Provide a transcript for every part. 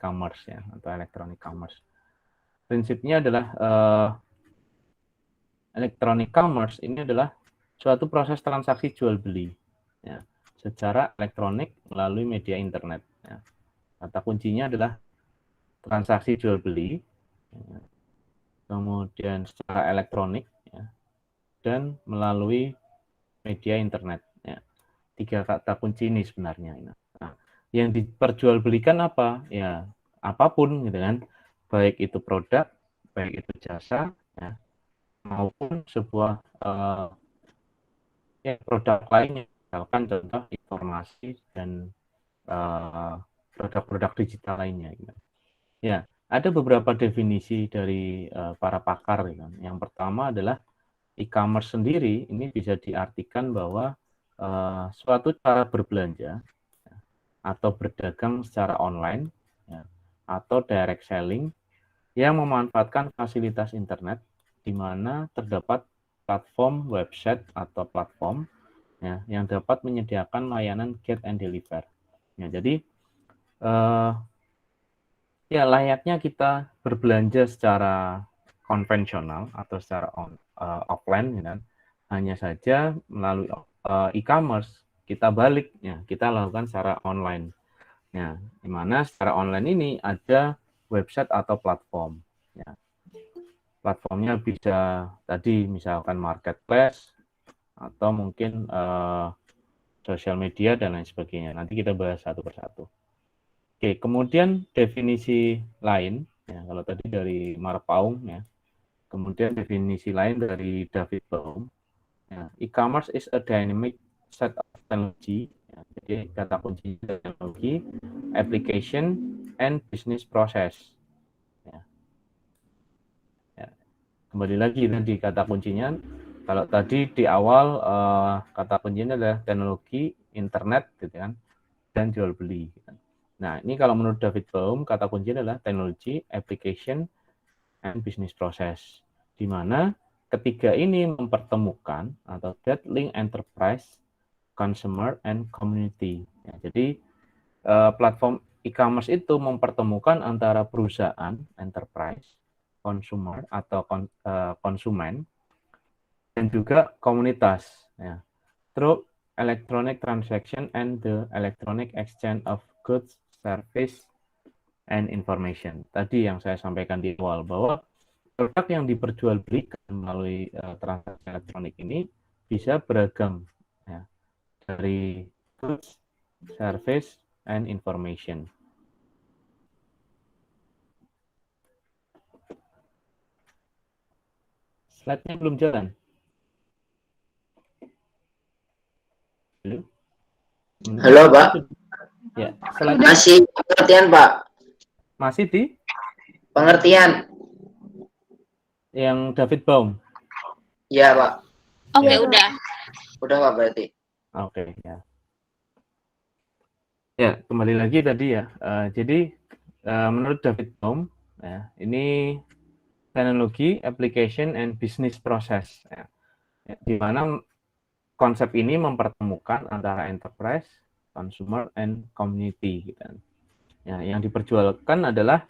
e-commerce ya, atau electronic commerce. Prinsipnya adalah electronic commerce ini adalah suatu proses transaksi jual beli ya, secara elektronik melalui media internet. Ya. Kata kuncinya adalah transaksi jual beli, ya, kemudian secara elektronik, ya, dan melalui media internet. Ya. 3 kata kunci ini sebenarnya. Nah, yang diperjualbelikan apa? Ya apapun gitu kan, baik itu produk, baik itu jasa, ya, maupun sebuah ya, produk lainnya, misalkan contoh informasi dan produk-produk digital lainnya. Gitu. Ya, ada beberapa definisi dari para pakar. Gitu. Yang pertama adalah e-commerce sendiri ini bisa diartikan bahwa suatu cara berbelanja ya, atau berdagang secara online ya, atau direct selling yang memanfaatkan fasilitas internet di mana terdapat platform website atau platform ya, yang dapat menyediakan layanan get and deliver. Ya, jadi ya layaknya kita berbelanja secara konvensional atau secara offline, ya kan? Hanya saja melalui e-commerce kita balik, ya, kita lakukan secara online. Ya, di mana secara online ini ada website atau platform. Ya. Platformnya bisa tadi misalkan marketplace atau mungkin sosial media dan lain sebagainya. Nanti kita bahas satu persatu. Oke, kemudian definisi lain, ya, kalau tadi dari Mark Paung, ya, kemudian definisi lain dari David Baum, ya, e-commerce is a dynamic set of technology, ya, jadi kata kuncinya teknologi, application, and business process. Ya. Ya. Kembali lagi tadi kata kuncinya, kalau tadi di awal kata kuncinya adalah teknologi, internet, gitu kan, dan jual beli. Gitu. Nah, ini kalau menurut David Baum, kata kuncinya adalah technology, application, and business process. Di mana ketiga ini mempertemukan atau that link enterprise, consumer, and community. Ya, jadi platform e-commerce itu mempertemukan antara perusahaan, enterprise, consumer atau konsumen, dan juga komunitas. Ya. Through electronic transaction and the electronic exchange of goods, service, and information. Tadi yang saya sampaikan di awal bahwa produk yang diperjualbelikan melalui transaksi elektronik ini bisa beragam ya, dari goods, service, and information. Slide-nya belum jalan. Halo, Pak. Ya, slide masih pengertian, Pak. Masih di Pengertian. Yang David Baum. Ya, Pak. Oke, Ya. udah. Udah, Pak, berarti. Oke, ya. Ya, kembali lagi tadi ya. Jadi menurut David Baum, ya, ini teknologi, application, and business process. Ya. Di mana konsep ini mempertemukan antara enterprise, consumer, and community. Gitu. Ya, yang diperjualkan adalah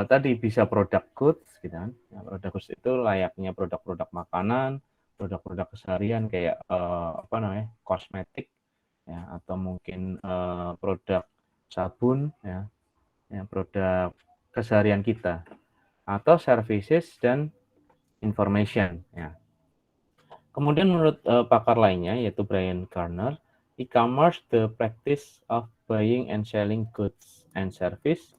tadi bisa produk goods, gitu kan. Ya, produk goods itu layaknya produk-produk makanan, produk-produk keseharian kayak apa namanya, kosmetik, ya, atau mungkin produk sabun, ya, produk keseharian kita, atau services dan information. Ya. Kemudian menurut pakar lainnya yaitu Brian Garner, e-commerce the practice of buying and selling goods and service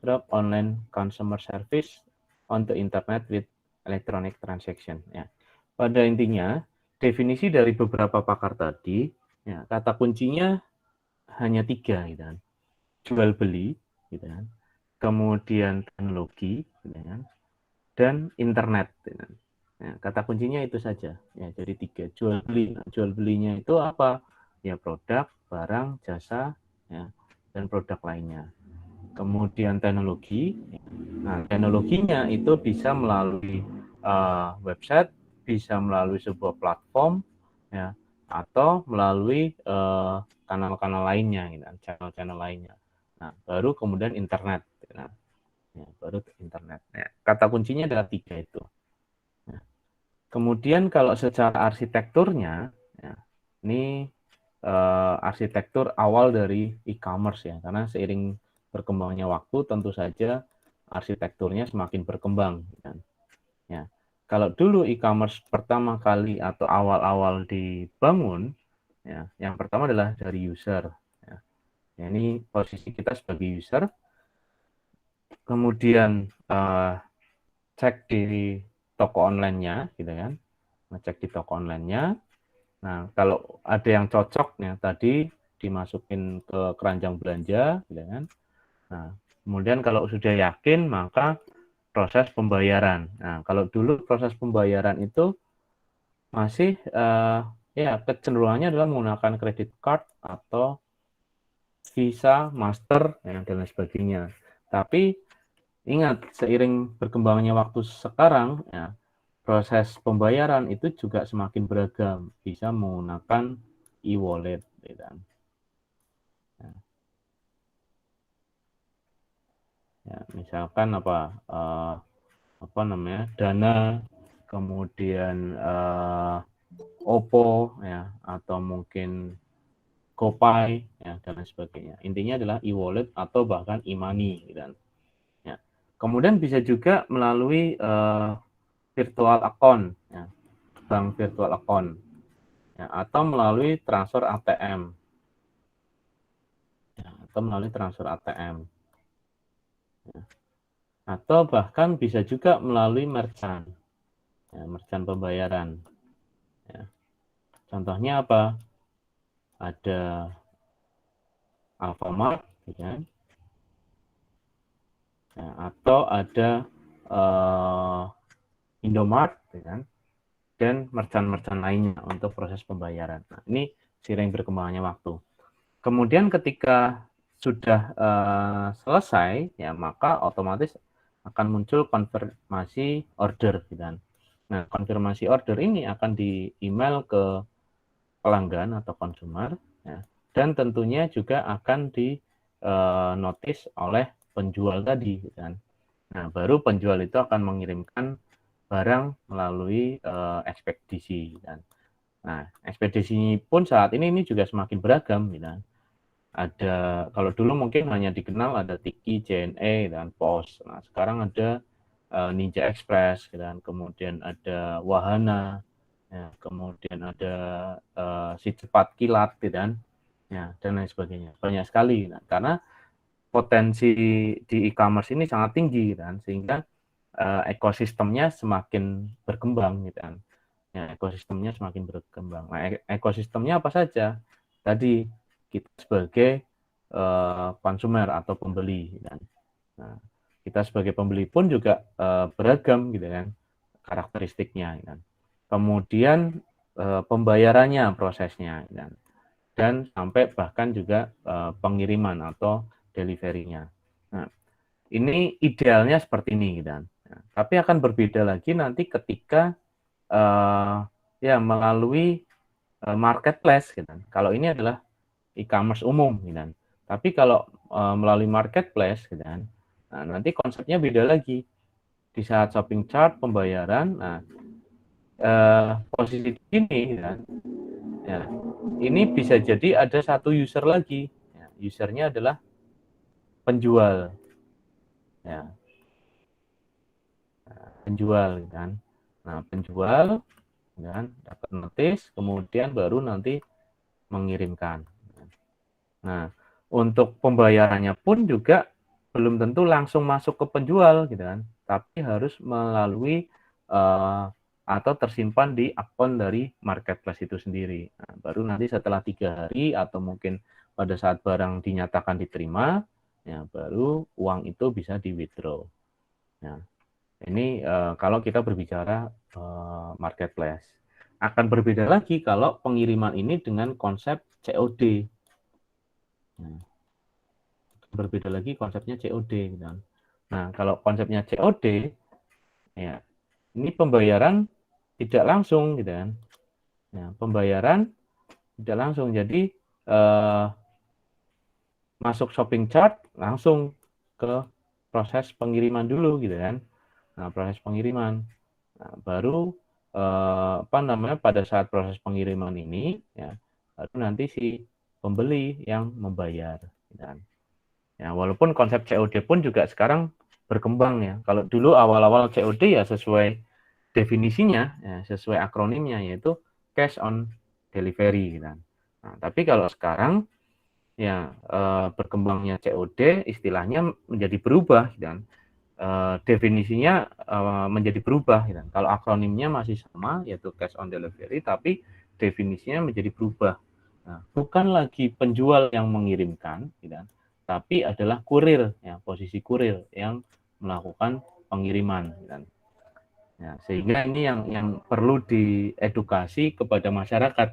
through online consumer service on the internet with electronic transaction. Ya. Pada intinya, definisi dari beberapa pakar tadi, ya, kata kuncinya hanya 3, gitu kan. Jual beli, gitu kan. Kemudian teknologi, gitu kan. Dan internet, gitu kan. Ya, kata kuncinya itu saja. Ya, jadi 3. Jual beli. Nah, jual belinya itu apa? Ya produk, barang, jasa, ya, dan produk lainnya. Kemudian teknologi. Nah, teknologinya itu bisa melalui website, bisa melalui sebuah platform, ya, atau melalui kanal-kanal lainnya, channel-channel lainnya. Nah, baru kemudian internet. ya, baru internet. Ya, kata kuncinya adalah 3 itu. Nah, kemudian kalau secara arsitekturnya, ya, ini arsitektur awal dari e-commerce ya, karena seiring berkembangnya waktu tentu saja arsitekturnya semakin berkembang. Kan? Ya, kalau dulu e-commerce pertama kali atau awal-awal dibangun, ya, yang pertama adalah dari user. Ya. Ya, ini posisi kita sebagai user, kemudian cek di toko online-nya, gitu kan, ngecek di toko online-nya. Nah, kalau ada yang cocok, ya tadi dimasukin ke keranjang belanja, gitu kan. Nah, kemudian kalau sudah yakin, maka proses pembayaran. Nah, kalau dulu proses pembayaran itu masih ya kecenderungannya adalah menggunakan credit card atau Visa, Master, ya, dan lain sebagainya. Tapi ingat, seiring berkembangnya waktu sekarang, ya, proses pembayaran itu juga semakin beragam, bisa menggunakan e-wallet, gitu kan. Ya, misalkan apa namanya, Dana, kemudian Oppo, ya, atau mungkin GoPay, ya, dan lain sebagainya. Intinya adalah e-wallet atau bahkan e-money, gitu kan. Ya. Kemudian bisa juga melalui virtual account, ya, bank virtual account, ya, atau melalui transfer ATM, ya, atau melalui transfer ATM, ya. Atau bahkan bisa juga melalui merchant, ya, merchant pembayaran. Ya. Contohnya apa? Ada Alfamart, ya, ya, atau ada Indomart, ya kan? Dan merchant-merchant lainnya untuk proses pembayaran. Nah, ini seiring berkembangnya waktu. Kemudian ketika sudah selesai, ya maka otomatis akan muncul konfirmasi order, gitu kan. Nah, konfirmasi order ini akan di email ke pelanggan atau konsumer, ya, dan tentunya juga akan di notice oleh penjual tadi, gitu kan. Nah, baru penjual itu akan mengirimkan barang melalui ekspedisi, gitu kan. Nah, ekspedisi pun saat ini juga semakin beragam, gitu kan. Ada, kalau dulu mungkin hanya dikenal ada Tiki, JNE, dan Pos. Nah, sekarang ada Ninja Express, dan kemudian ada Wahana, ya, kemudian ada Si Cepat Kilat, dan ya, dan lain sebagainya. Banyak sekali. Nah, karena potensi di e-commerce ini sangat tinggi, kan, sehingga ekosistemnya semakin berkembang, gitu kan. Ya, ekosistemnya semakin berkembang. Nah, ekosistemnya apa saja? Tadi kita sebagai konsumer atau pembeli, kan. Nah, kita sebagai pembeli pun juga beragam, gitu kan, karakteristiknya, kan. Kemudian pembayarannya, prosesnya, kan. Dan sampai bahkan juga pengiriman atau delivery-nya. Nah, ini idealnya seperti ini, gitu kan. Nah, tapi akan berbeda lagi nanti ketika ya melalui marketplace, gitu kan. Kalau ini adalah e-commerce umum, gitu kan. Tapi kalau melalui marketplace, gitu kan, nah, nanti konsepnya beda lagi. Di saat shopping chart pembayaran, nah posisi ini, gitu kan, ya, ini bisa jadi ada satu user lagi. Ya, usernya adalah penjual, ya, penjual, gitu kan. Nah, penjual, gitu kan, dapat notice, kemudian baru nanti mengirimkan. Nah, untuk pembayarannya pun juga belum tentu langsung masuk ke penjual, gitu kan, tapi harus melalui atau tersimpan di akun dari marketplace itu sendiri. Nah, baru nanti setelah 3 hari atau mungkin pada saat barang dinyatakan diterima, ya baru uang itu bisa di withdraw. Nah, ini kalau kita berbicara marketplace. Akan berbeda lagi kalau pengiriman ini dengan konsep COD. Nah, berbeda lagi konsepnya COD, gitu kan. Nah, kalau konsepnya COD, ya ini pembayaran tidak langsung, gitu kan. Nah, pembayaran tidak langsung, jadi masuk shopping chart langsung ke proses pengiriman dulu gitu kan. Nah, proses pengiriman. Nah, baru pada saat proses pengiriman ini ya baru nanti si pembeli yang membayar gitu kan. Ya, walaupun konsep COD pun juga sekarang berkembang ya. Kalau dulu awal-awal COD ya sesuai definisinya, ya, sesuai akronimnya yaitu cash on delivery. Gitu. Nah, tapi kalau sekarang ya berkembangnya COD istilahnya menjadi berubah dan definisinya menjadi berubah. Gitu. Kalau akronimnya masih sama yaitu cash on delivery, tapi definisinya menjadi berubah. Nah, bukan lagi penjual yang mengirimkan, gitu, tapi adalah kurir, ya, posisi kurir yang melakukan pengiriman. Gitu. Ya, sehingga ini yang perlu diedukasi kepada masyarakat.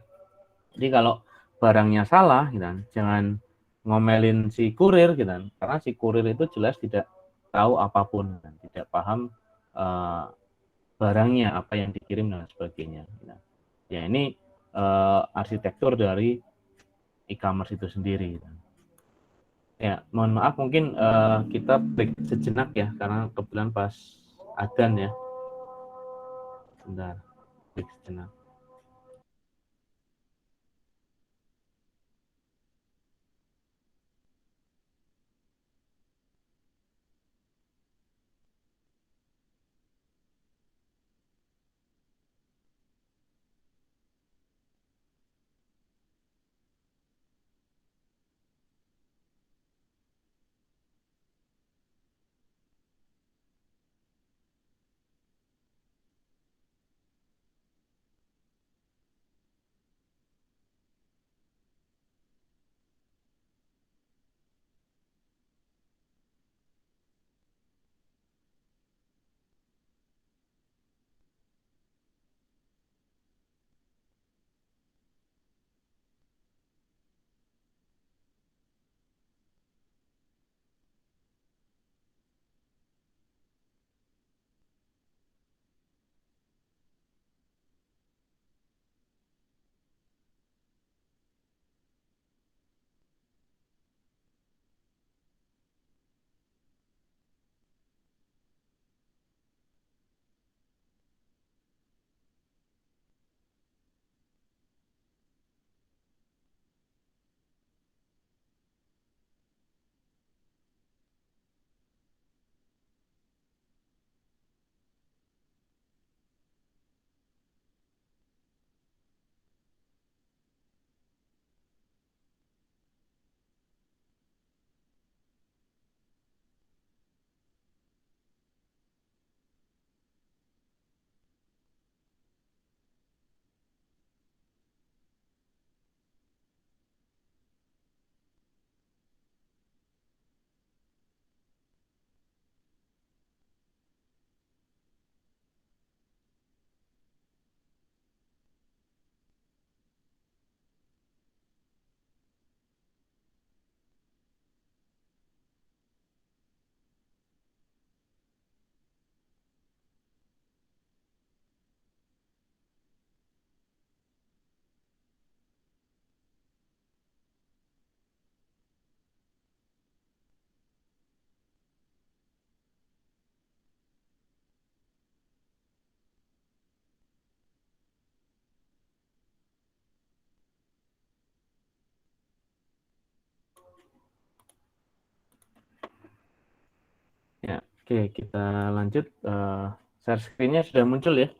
Jadi kalau barangnya salah, gitu, jangan ngomelin si kurir, gitu, karena si kurir itu jelas tidak tahu apapun, tidak paham uh, barangnya apa yang dikirim dan sebagainya. Gitu. Ya ini arsitektur dari e-commerce itu sendiri. Gitu. Ya, mohon maaf mungkin kita break sejenak ya, karena kebetulan pas adzan ya. Bentar, break sejenak. Ya, oke, kita lanjut. Share screen-nya sudah muncul ya?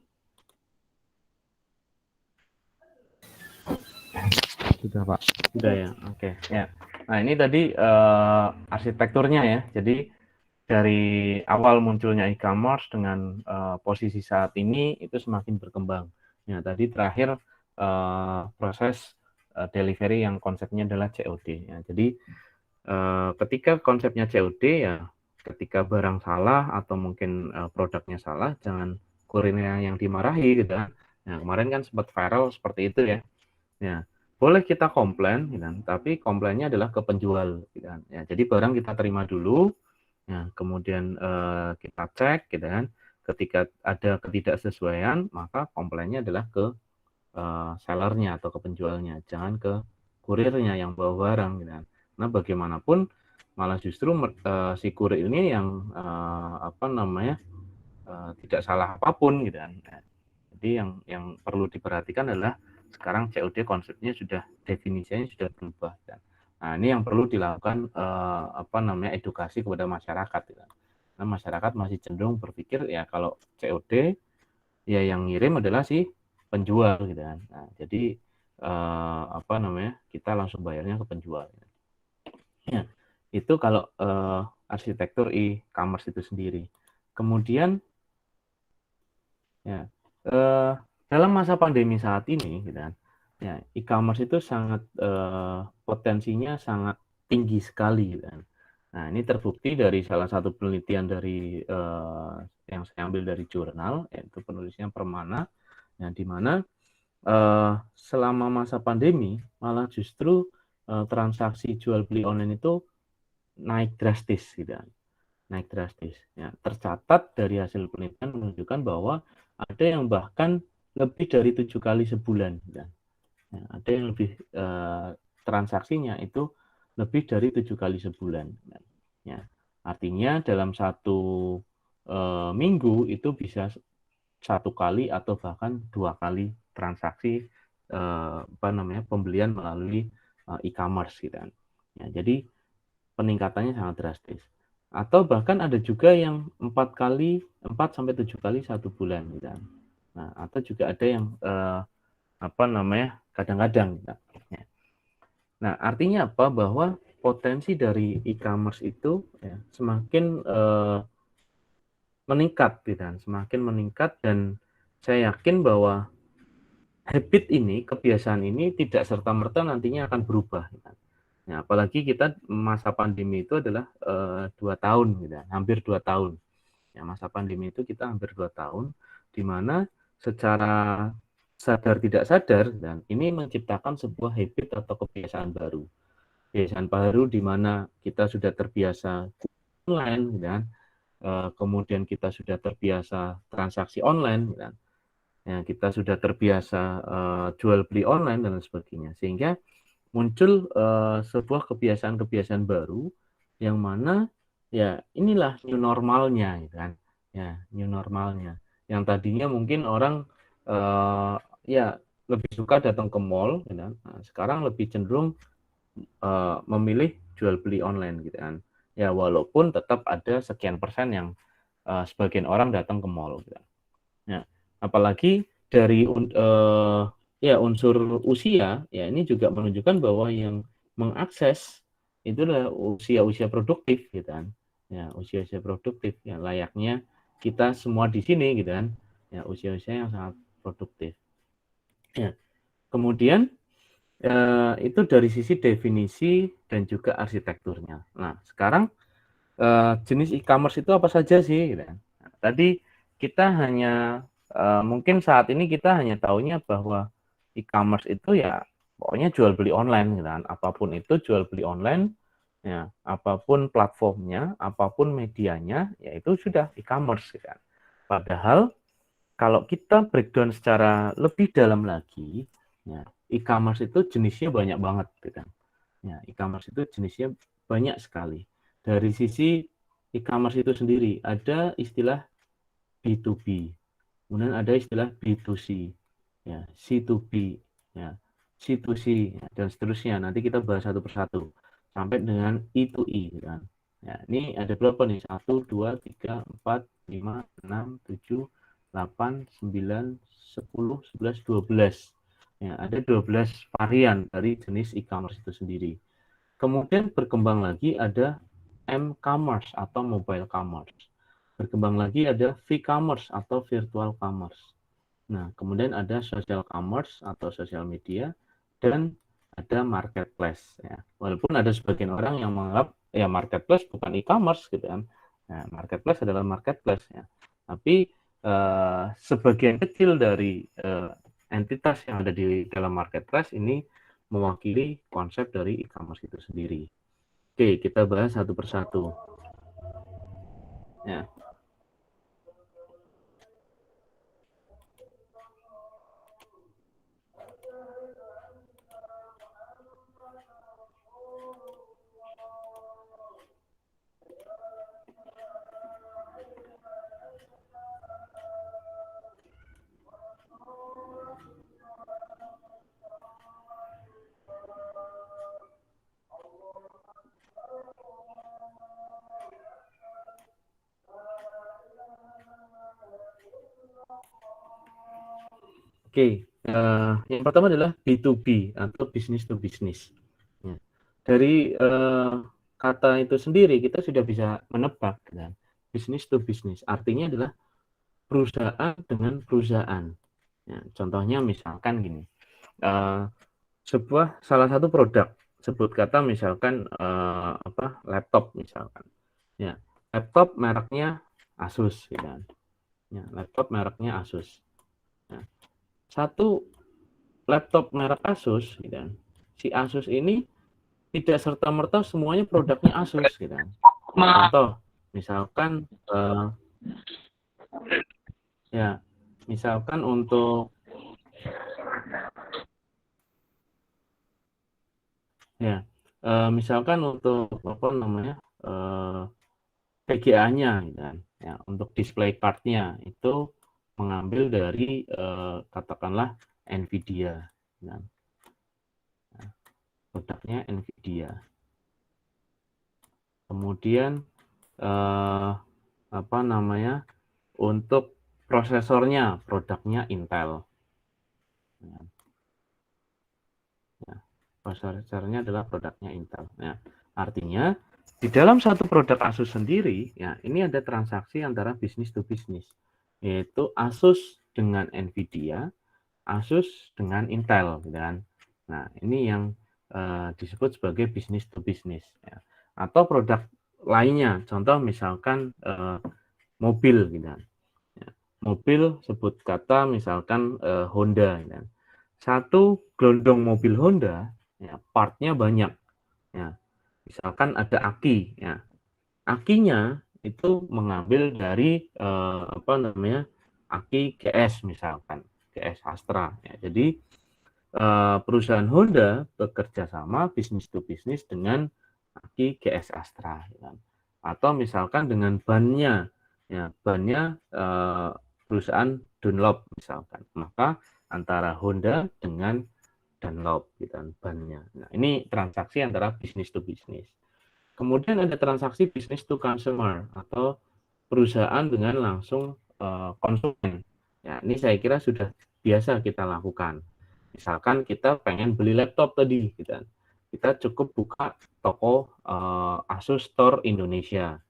Sudah, Pak. Sudah ya, oke. Ya. Nah, ini tadi arsitekturnya ya. Jadi dari awal munculnya e-commerce dengan posisi saat ini itu semakin berkembang. Ya, tadi terakhir proses delivery yang konsepnya adalah COD. Ya, jadi ketika konsepnya COD ya, ketika barang salah atau mungkin produknya salah, jangan kurirnya yang dimarahi gitu kan. Nah, kemarin kan sempat viral seperti itu ya. Ya, boleh kita komplain, gitu kan, tapi komplainnya adalah ke penjual, gitu kan. Ya, jadi barang kita terima dulu, ya, kemudian kita cek, gitu kan. Ketika ada ketidaksesuaian, maka komplainnya adalah ke sellernya atau ke penjualnya, jangan ke kurirnya yang bawa barang, gitu kan. Nah, bagaimanapun malah justru si kurir ini yang tidak salah apapun gitu kan. Nah, jadi yang perlu diperhatikan adalah sekarang COD konsepnya sudah definisinya sudah berubah kan. Nah, ini yang perlu dilakukan edukasi kepada masyarakat gitu. Nah, masyarakat masih cenderung berpikir ya kalau COD ya yang ngirim adalah si penjual gitu kan. Nah, jadi kita langsung bayarnya ke penjual. Ya, itu kalau arsitektur e-commerce itu sendiri. Kemudian ya dalam masa pandemi saat ini, gitu kan, ya e-commerce itu sangat potensinya sangat tinggi sekali, gitu kan. Nah, ini terbukti dari salah satu penelitian dari yang saya ambil dari jurnal, yaitu penulisnya Permana, yang di mana selama masa pandemi malah justru transaksi jual beli online itu naik drastis, gitu kan. Naik drastis. Ya, tercatat dari hasil penelitian menunjukkan bahwa ada yang bahkan lebih dari 7 kali sebulan. Ya. Ya, ada yang lebih transaksinya itu lebih dari 7 kali sebulan. Ya. Artinya dalam satu minggu itu bisa 1 kali atau bahkan 2 kali transaksi pembelian melalui e-commerce gitu kan. Ya, jadi peningkatannya sangat drastis. Atau bahkan ada juga yang 4 sampai 7 kali 1 bulan gitu kan. Nah, atau juga ada yang kadang-kadang gitu. Ya. Nah, artinya apa? Bahwa potensi dari e-commerce itu ya, semakin meningkat gitu kan, semakin meningkat, dan saya yakin bahwa habit ini, kebiasaan ini tidak serta-merta nantinya akan berubah. Gitu kan. Ya, apalagi kita masa pandemi itu adalah 2 tahun, gitu, hampir 2 tahun. Ya, masa pandemi itu kita hampir 2 tahun, di mana secara sadar tidak sadar dan ini menciptakan sebuah habit atau kebiasaan baru. Kebiasaan baru di mana kita sudah terbiasa online, gitu kan. Kemudian kita sudah terbiasa transaksi online, gitu kan. Ya, kita sudah terbiasa jual beli online dan sebagainya, sehingga muncul sebuah kebiasaan-kebiasaan baru yang mana ya inilah new normalnya, gitu kan. Ya, new normalnya. Yang tadinya mungkin orang ya lebih suka datang ke mall, gitu kan. Nah, sekarang lebih cenderung memilih jual beli online, gitu kan. Ya, walaupun tetap ada sekian persen yang sebagian orang datang ke mall, gitu kan. Ya, apalagi dari ya unsur usia, ya ini juga menunjukkan bahwa yang mengakses itu adalah usia-usia produktif, gitu kan. Ya, usia-usia produktif ya layaknya kita semua di sini, gitu kan. Ya, usia-usia yang sangat produktif. Ya. Kemudian itu dari sisi definisi dan juga arsitekturnya. Nah, sekarang jenis e-commerce itu apa saja sih? Gitu kan. Nah, tadi kita hanya mungkin saat ini kita hanya tahunya bahwa e-commerce itu ya pokoknya jual beli online, gitu kan. Apapun itu jual beli online, ya apapun platformnya, apapun medianya, ya itu sudah e-commerce, gitu kan. Padahal kalau kita breakdown secara lebih dalam lagi, ya, e-commerce itu jenisnya banyak banget, gitu kan. Ya, e-commerce itu jenisnya banyak sekali. Dari sisi e-commerce itu sendiri, ada istilah B2B, kemudian ada istilah B2C, ya, C2B, ya, C2C, ya, dan seterusnya. Nanti kita bahas satu persatu sampai dengan E2E, kan. Ya, ini ada berapa nih? 1, 2, 3, 4, 5, 6, 7, 8, 9, 10, 11, 12. Ya, ada 12 varian dari jenis e-commerce itu sendiri. Kemudian berkembang lagi ada m-commerce atau mobile commerce. Berkembang lagi ada v-commerce atau virtual commerce. Nah, kemudian ada social commerce atau social media, dan ada marketplace. Ya. Walaupun ada sebagian orang yang menganggap ya marketplace bukan e-commerce, gitu kan. Nah, marketplace adalah marketplace, ya. Tapi sebagian kecil dari entitas yang ada di dalam marketplace ini mewakili konsep dari e-commerce itu sendiri. Oke, kita bahas satu persatu. Ya. Oke, yang pertama adalah B2B atau business to business. Ya. Dari kata itu sendiri kita sudah bisa menebak, kan? Business to business artinya adalah perusahaan dengan perusahaan. Ya, contohnya misalkan gini, salah satu produk, sebut kata misalkan laptop misalkan. Ya, laptop mereknya Asus, gitu kan. Ya, laptop mereknya Asus. Nah, satu laptop merek Asus, gitu kan. Si Asus ini tidak serta-merta semuanya produknya Asus, gitu kan. Contoh, misalkan ya, misalkan untuk ya, misalkan untuk apa namanya VGA-nya, gitu kan. Ya, untuk display card-nya itu mengambil dari katakanlah Nvidia, gitu kan. Nah, produknya Nvidia. Kemudian apa namanya untuk prosesornya produknya Intel. Nah, ya, prosesornya adalah produknya Intel. Nah, artinya di dalam satu produk Asus sendiri, ya ini ada transaksi antara bisnis to bisnis, yaitu Asus dengan Nvidia, Asus dengan Intel, gitu kan. Nah, ini yang disebut sebagai bisnis to bisnis. Ya. Atau produk lainnya, contoh misalkan mobil, gitu kan. Ya. Mobil sebut kata misalkan Honda, gitu kan. Satu gelondong mobil Honda, ya, partnya banyak. Ya. Misalkan ada aki, ya. Akinya itu mengambil dari apa namanya aki GS misalkan, GS Astra. Ya. Jadi perusahaan Honda bekerja sama bisnis to bisnis dengan aki GS Astra, ya. Atau misalkan dengan bannya, ya bannya perusahaan Dunlop misalkan, maka antara Honda dengan Dunlop, gitu kan, bannya. Nah, ini transaksi antara bisnis to bisnis. Kemudian ada transaksi bisnis to consumer atau perusahaan dengan langsung konsumen. Ya, ini saya kira sudah biasa kita lakukan. Misalkan kita pengen beli laptop tadi, gitu kan. Kita cukup buka toko Asus Store Indonesia.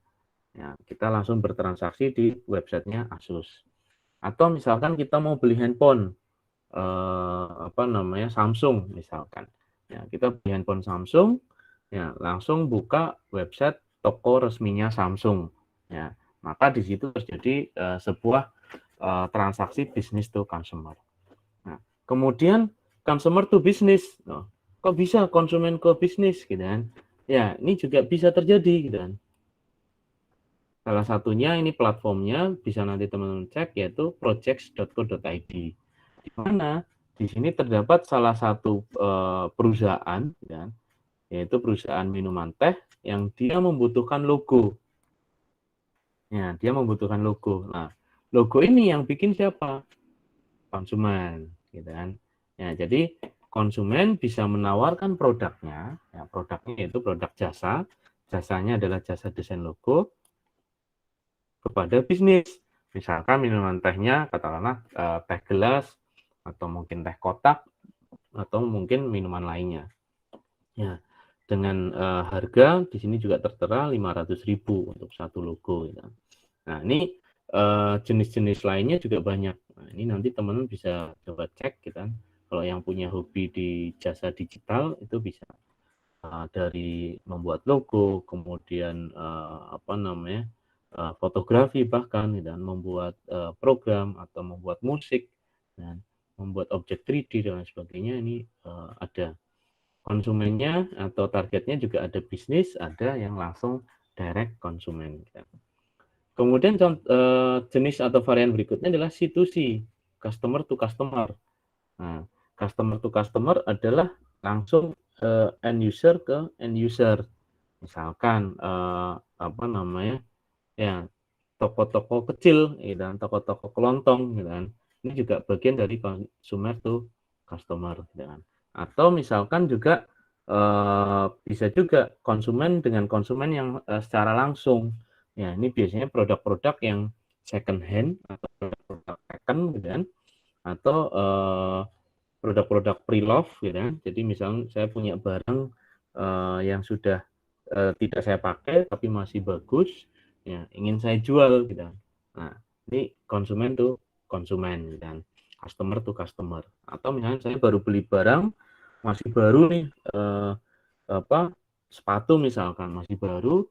Ya, kita langsung bertransaksi di websitenya Asus. Atau misalkan kita mau beli handphone, apa namanya Samsung misalkan. Ya, kita beli handphone Samsung, ya langsung buka website toko resminya Samsung. Ya, maka di situ terjadi sebuah transaksi business to consumer. Nah, kemudian consumer to business. Oh, kok bisa konsumen ke bisnis, gitu kan? Ya, ini juga bisa terjadi, gitu kan. Salah satunya ini platformnya bisa nanti teman-teman cek, yaitu projects.co.id. Di mana di sini terdapat salah satu perusahaan, ya, yaitu perusahaan minuman teh yang dia membutuhkan logo. Ya, dia membutuhkan logo. Nah, logo ini yang bikin siapa? Konsumen, gitu kan. Ya, jadi konsumen bisa menawarkan produknya, ya, produknya itu produk jasa, jasanya adalah jasa desain logo kepada bisnis. Misalkan minuman tehnya katakanlah teh gelas atau mungkin teh kotak atau mungkin minuman lainnya. Ya, dengan harga di sini juga tertera 500.000 untuk satu logo. Ya. Nah, ini jenis-jenis lainnya juga banyak. Nah, ini nanti teman-teman bisa coba cek, gitu kan. Kalau yang punya hobi di jasa digital itu bisa dari membuat logo, kemudian apa namanya fotografi bahkan, dan membuat program atau membuat musik dan membuat objek 3D dan lain sebagainya. Ini ada konsumennya atau targetnya, juga ada bisnis, ada yang langsung direct konsumen. Kemudian jenis atau varian berikutnya adalah C2C, customer to customer. Nah, customer to customer adalah langsung end user ke end user. Misalkan apa namanya ya toko-toko kecil, dan toko-toko kelontong, gitu kan. Ini juga bagian dari consumer to customer, gitu kan. Atau misalkan juga bisa juga konsumen dengan konsumen yang secara langsung. Ya, ini biasanya produk-produk yang second hand atau produk second, gitu kan. atau produk-produk pre-love, gitu kan. Jadi misalnya saya punya barang yang sudah tidak saya pakai tapi masih bagus, ya ingin saya jual, gitu kan. Nah, ini konsumen tuh konsumen, gitu kan. Customer tuh customer. Atau misalnya saya baru beli barang masih baru nih, apa sepatu misalkan masih baru,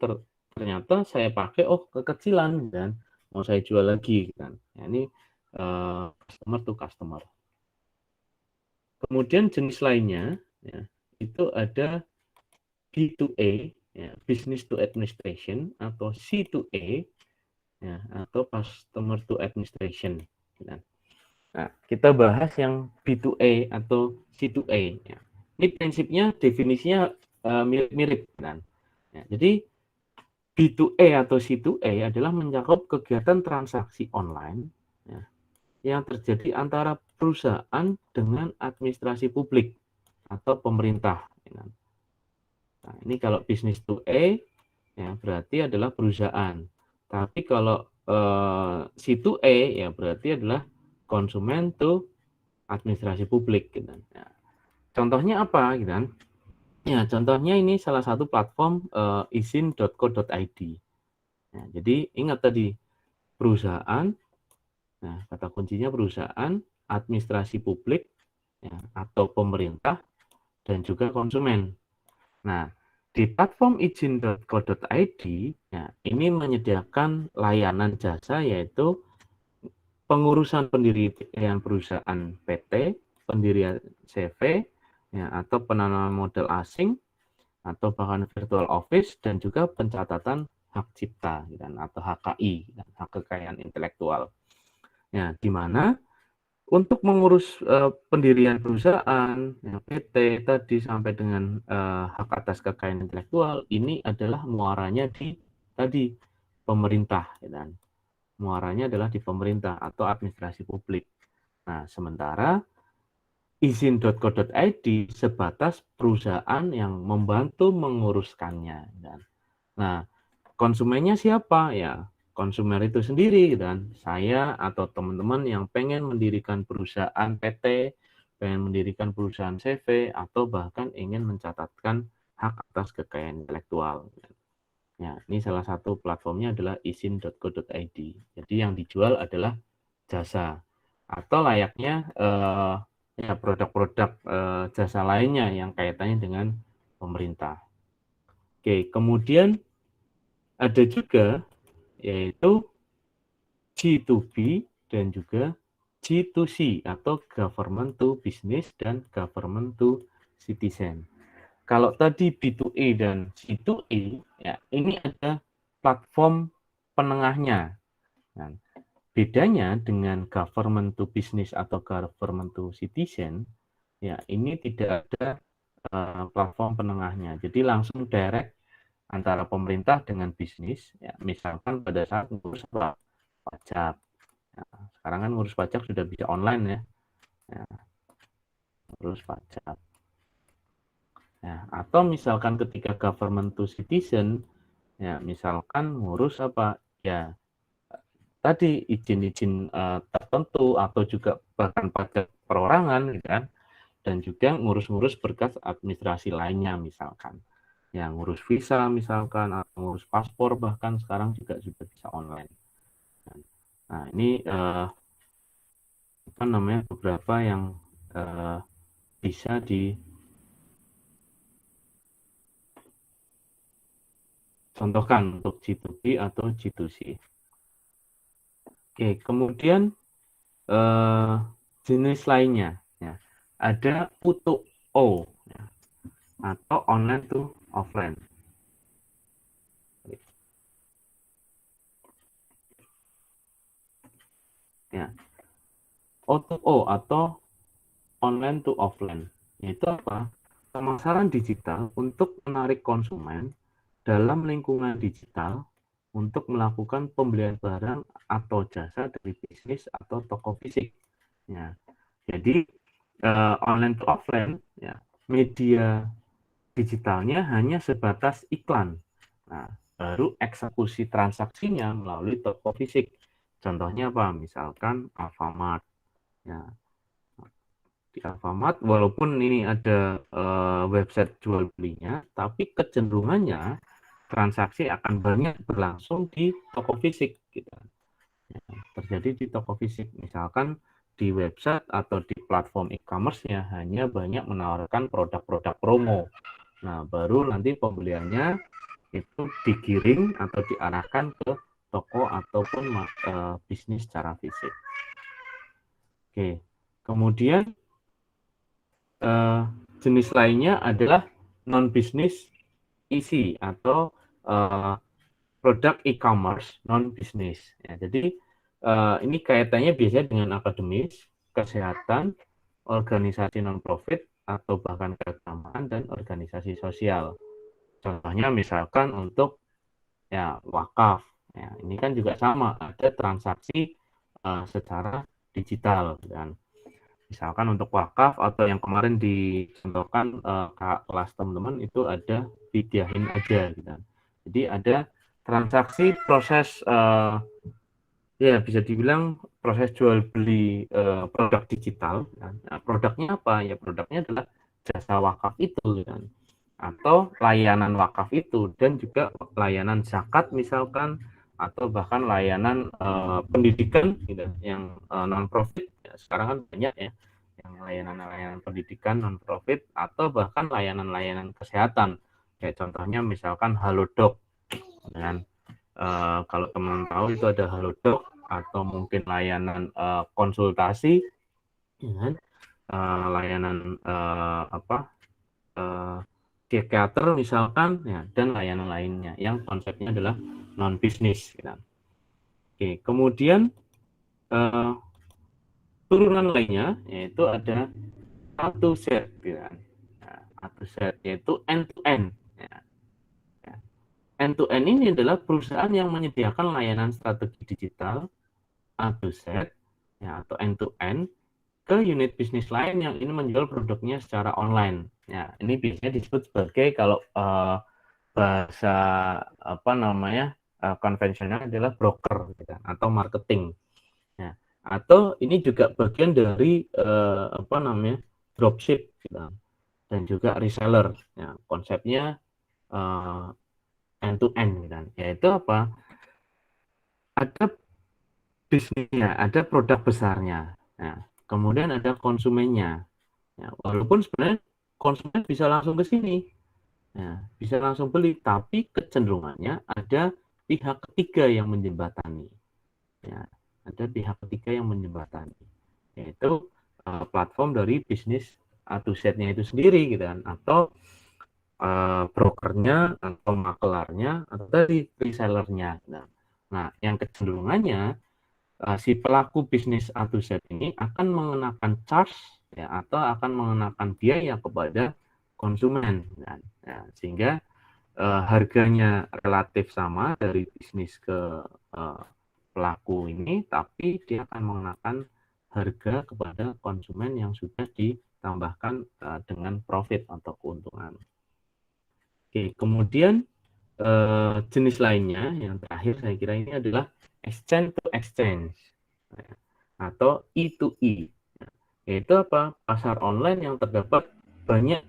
ternyata saya pakai kekecilan, dan mau saya jual lagi, kan. Nah, ini customer to customer. Kemudian jenis lainnya, ya, itu ada B2A, ya, business to administration, atau C2A, ya, atau customer to administration. Ya. Nah, kita bahas yang B2A atau C2A. Ya. Ini prinsipnya, definisinya mirip-mirip, kan. Ya, jadi B2A atau C2A adalah mencakup kegiatan transaksi online, ya, yang terjadi antara perusahaan dengan administrasi publik atau pemerintah. Ya. Nah, ini kalau business to A, ya berarti adalah perusahaan. Tapi kalau C2A, ya berarti adalah konsumen to administrasi publik, gitu. Ya. Contohnya apa, gitu kan? Ya, contohnya ini salah satu platform izin.co.id. Nah, jadi ingat tadi perusahaan, nah kata kuncinya perusahaan, administrasi publik, ya, atau pemerintah, dan juga konsumen. Nah, di platform izin.co.id, ya, ini menyediakan layanan jasa yaitu pengurusan pendirian perusahaan PT, pendirian CV, ya, atau penanaman modal asing, atau bahkan virtual office, dan juga pencatatan hak cipta, atau HKI, hak kekayaan intelektual. Ya, di mana untuk mengurus pendirian perusahaan, ya, PT tadi sampai dengan hak atas kekayaan intelektual, ini adalah muaranya di tadi pemerintah, dan muaranya adalah di pemerintah atau administrasi publik. Nah, sementara izin.co.id sebatas perusahaan yang membantu menguruskannya. Nah, konsumennya siapa? Ya, konsumer itu sendiri, dan saya atau teman-teman yang pengen mendirikan perusahaan PT, pengen mendirikan perusahaan CV, atau bahkan ingin mencatatkan hak atas kekayaan intelektual. Ya, ini salah satu platformnya adalah izin.co.id. Jadi yang dijual adalah jasa, atau layaknya ya produk-produk jasa lainnya yang kaitannya dengan pemerintah. Oke, kemudian ada juga yaitu G2B dan juga G2C atau government to business dan government to citizen. Kalau tadi B2A dan C2A, ya ini ada platform penengahnya. Nah, bedanya dengan government to business atau government to citizen, ya ini tidak ada platform penengahnya. Jadi langsung direct antara pemerintah dengan bisnis, ya, misalkan pada saat ngurus pajak. Ya, sekarang kan ngurus pajak sudah bisa online, ya, ya ngurus pajak. Ya, atau misalkan ketika government to citizen, ya misalkan ngurus apa, ya tadi izin-izin tertentu, atau juga bahkan pajak perorangan, gitu kan, dan juga ngurus-ngurus berkas administrasi lainnya, misalkan yang ngurus visa misalkan, atau ngurus paspor, bahkan sekarang juga sudah bisa online. Nah, ini apa namanya, beberapa yang bisa dicontohkan untuk G2B atau G2C. Oke, kemudian jenis lainnya, ya, ada O2O, ya, atau online to offline. Ya, O2O atau online to offline, yaitu apa? Pemasaran digital untuk menarik konsumen dalam lingkungan digital untuk melakukan pembelian barang atau jasa dari bisnis atau toko fisik. Ya, jadi online to offline, ya, media digitalnya hanya sebatas iklan. Nah, baru eksekusi transaksinya melalui toko fisik. Contohnya apa? Misalkan Alfamart, Ya, di Alfamart walaupun ini ada website jual belinya, tapi kecenderungannya transaksi akan banyak berlangsung di toko fisik gitu. Ya, terjadi di toko fisik. Misalkan di website atau di platform e-commerce-nya hanya banyak menawarkan produk-produk promo. Nah, baru nanti pembeliannya itu digiring atau diarahkan ke toko ataupun bisnis secara fisik. Oke. Kemudian eh, jenis lainnya adalah non-business EC atau eh, produk e-commerce non-business. Ya, jadi ini kaitannya biasanya dengan akademis, kesehatan, organisasi non-profit, atau bahkan keagamaan dan organisasi sosial. Contohnya misalkan untuk ya wakaf. Ya, ini kan juga sama, ada transaksi secara digital dan misalkan untuk wakaf atau yang kemarin dicontohkan kelas teman-teman itu ada Fidyah-in aja gitu. Jadi ada transaksi proses ya bisa dibilang proses jual beli produk digital. Nah, produknya apa? Ya produknya adalah jasa wakaf itu kan. Atau layanan wakaf itu dan juga layanan zakat misalkan atau bahkan layanan pendidikan gitu yang non profit ya, sekarang kan banyak ya yang layanan-layanan pendidikan non profit atau bahkan layanan-layanan kesehatan kayak contohnya misalkan Halodoc dan kalau teman tahu itu ada Halodoc atau mungkin layanan konsultasi ya kan? Layanan apa psikiater misalkan ya dan layanan lainnya yang konsepnya adalah non bisnis gitu. Oke, kemudian uh, turunan lainnya yaitu ada satu set gitu kan. Nah, satu set yaitu end to end ya. End to end ini adalah perusahaan yang menyediakan layanan strategi digital A to Z ya, atau end to end ke unit bisnis lain yang ini menjual produknya secara online. Ya, ini biasanya disebut sebagai kalau bahasa apa namanya konvensional adalah broker gitu, atau marketing. Ya. Atau ini juga bagian dari apa namanya dropship gitu, dan juga reseller. Ya, konsepnya end to end gitu. Yaitu apa? Ada bisnisnya, ada produk besarnya. Nah, kemudian ada konsumennya. Ya, walaupun sebenarnya konsumen bisa langsung ke sini, ya, bisa langsung beli, tapi kecenderungannya ada pihak ketiga yang menjembatani. Ya, ada pihak ketiga yang menjembatani, yaitu platform dari bisnis atau setnya itu sendiri, gitu kan, atau brokernya, atau makelarnya, atau dari resellernya. Nah, yang kecenderungannya si pelaku bisnis A2Z ini akan mengenakan charge ya, atau akan mengenakan biaya kepada konsumen kan. Ya, sehingga harganya relatif sama dari bisnis ke pelaku ini, tapi dia akan mengenakan harga kepada konsumen yang sudah ditambahkan dengan profit atau keuntungan. Oke, kemudian jenis lainnya yang terakhir saya kira ini adalah exchange to exchange atau E2E, yaitu apa? Pasar online yang terdapat banyak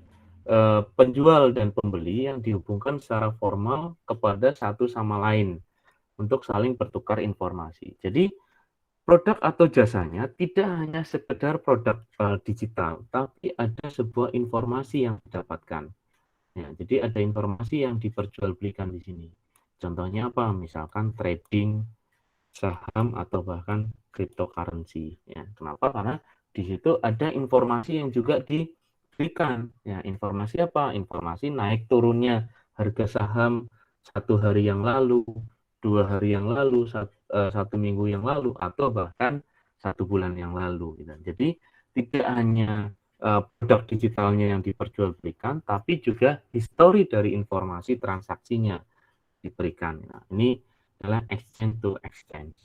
penjual dan pembeli yang dihubungkan secara formal kepada satu sama lain untuk saling bertukar informasi. Jadi produk atau jasanya tidak hanya sekedar produk digital, tapi ada sebuah informasi yang didapatkan. Ya, jadi ada informasi yang diperjualbelikan di sini. Contohnya apa? Misalkan trading saham atau bahkan cryptocurrency. Ya, kenapa? Karena di situ ada informasi yang juga diberikan. Ya, informasi apa? Informasi naik turunnya harga saham 1 hari yang lalu, 2 hari yang lalu, 1 minggu yang lalu, atau bahkan 1 bulan yang lalu. Gitu. Jadi tidak hanya produk digitalnya yang diperjualbelikan, tapi juga histori dari informasi transaksinya diberikan. Nah, ini adalah exchange to exchange.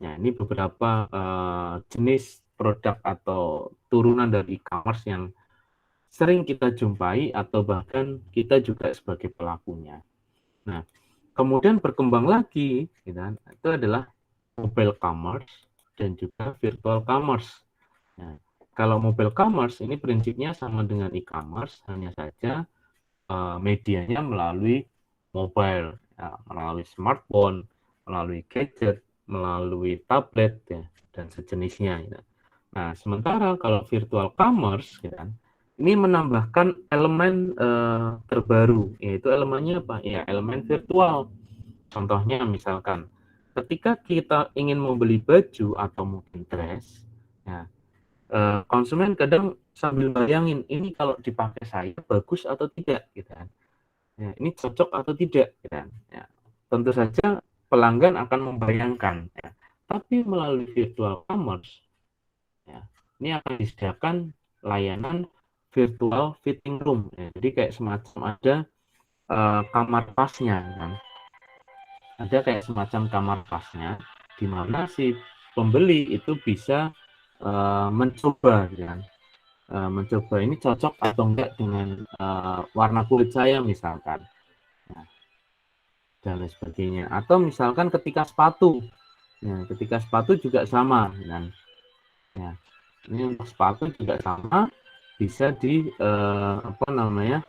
Nah, ini beberapa jenis produk atau turunan dari e-commerce yang sering kita jumpai atau bahkan kita juga sebagai pelakunya. Nah, kemudian berkembang lagi, gitu, itu adalah mobile commerce dan juga virtual commerce. Nah, kalau mobile commerce ini prinsipnya sama dengan e-commerce, hanya saja medianya melalui mobile, ya, melalui smartphone, melalui gadget, melalui tablet, ya, dan sejenisnya. Ya. Nah, sementara kalau virtual commerce, ya, ini menambahkan elemen terbaru, yaitu elemennya apa? Ya, elemen virtual. Contohnya misalkan, ketika kita ingin membeli baju atau mungkin dress, ya, konsumen kadang sambil bayangin ini kalau dipakai saya bagus atau tidak, gitu kan. Ya, ini cocok atau tidak, gitu kan. Ya, tentu saja pelanggan akan membayangkan. Ya. Tapi melalui virtual commerce, ya, ini akan disediakan layanan virtual fitting room. Ya. Jadi kayak semacam ada kamar pasnya, kan. Ada kayak semacam kamar pasnya, di mana si pembeli itu bisa mencoba, gitu kan. Mencoba ini cocok atau enggak dengan warna kulit saya misalkan, nah, dan lain sebagainya. Atau misalkan ketika sepatu, ya, ketika sepatu juga sama, kan. Ya, ini untuk sepatu juga sama, bisa di apa namanya,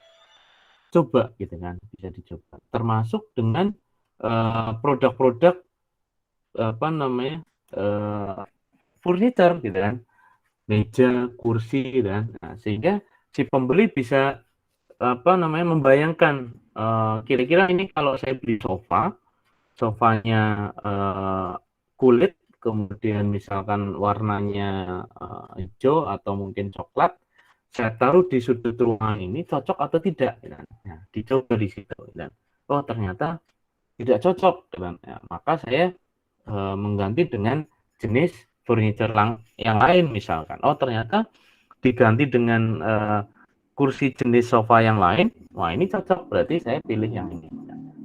coba, gitu kan, bisa dicoba. Termasuk dengan produk-produk apa namanya, eh, furniture, gitu kan, meja, kursi, gitu kan. Nah, sehingga si pembeli bisa apa namanya, membayangkan kira-kira ini kalau saya beli sofanya kulit, kemudian misalkan warnanya hijau atau mungkin coklat, saya taruh di sudut ruangan ini cocok atau tidak, gitu kan. Nah, dicoba di situ, gitu kan. Oh ternyata tidak cocok, gitu kan. Ya, maka saya mengganti dengan jenis furniture yang lain misalkan. Oh ternyata diganti dengan kursi jenis sofa yang lain, wah ini cocok, berarti saya pilih yang ini.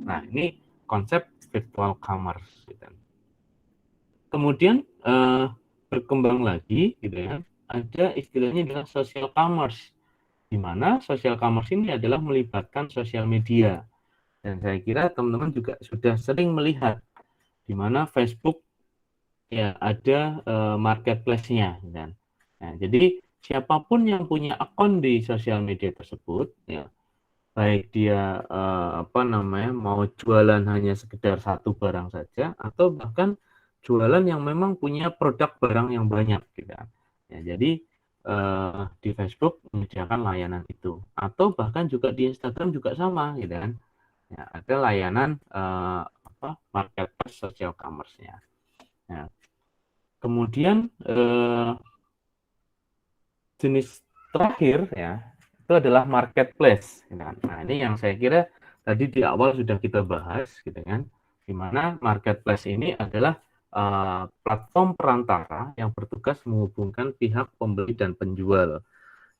Nah, ini konsep virtual commerce. Gitu. Kemudian berkembang lagi, gitu ya, ada istilahnya adalah social commerce, di mana social commerce ini adalah melibatkan sosial media. Dan saya kira teman-teman juga sudah sering melihat, di mana Facebook ya ada marketplace-nya. Kan? Nah, jadi siapapun yang punya akun di sosial media tersebut, ya, baik dia apa namanya, mau jualan hanya sekedar satu barang saja atau bahkan jualan yang memang punya produk barang yang banyak, gitu kan. Ya, jadi di Facebook menyediakan layanan itu, atau bahkan juga di Instagram juga sama, gitu kan. Ya, ada layanan apa, marketplace social commerce-nya. Nah, kemudian jenis terakhir, ya, itu adalah marketplace, gitu kan. Nah, ini yang saya kira tadi di awal sudah kita bahas, gitu kan, di mana marketplace ini adalah platform perantara yang bertugas menghubungkan pihak pembeli dan penjual,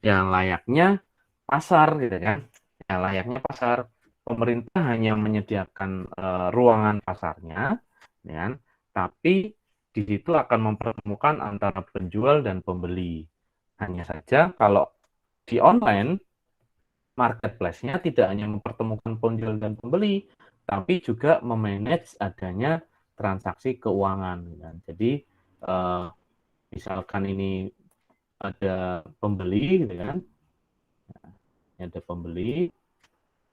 yang layaknya pasar, gitu kan. Ya, layaknya pasar, pemerintah hanya menyediakan ruangan pasarnya, ya kan, tapi di situ akan mempertemukan antara penjual dan pembeli. Hanya saja kalau di online, marketplace-nya tidak hanya mempertemukan penjual dan pembeli, tapi juga memanage adanya transaksi keuangan. Kan. Jadi misalkan ini ada pembeli, gitu kan, ada pembeli,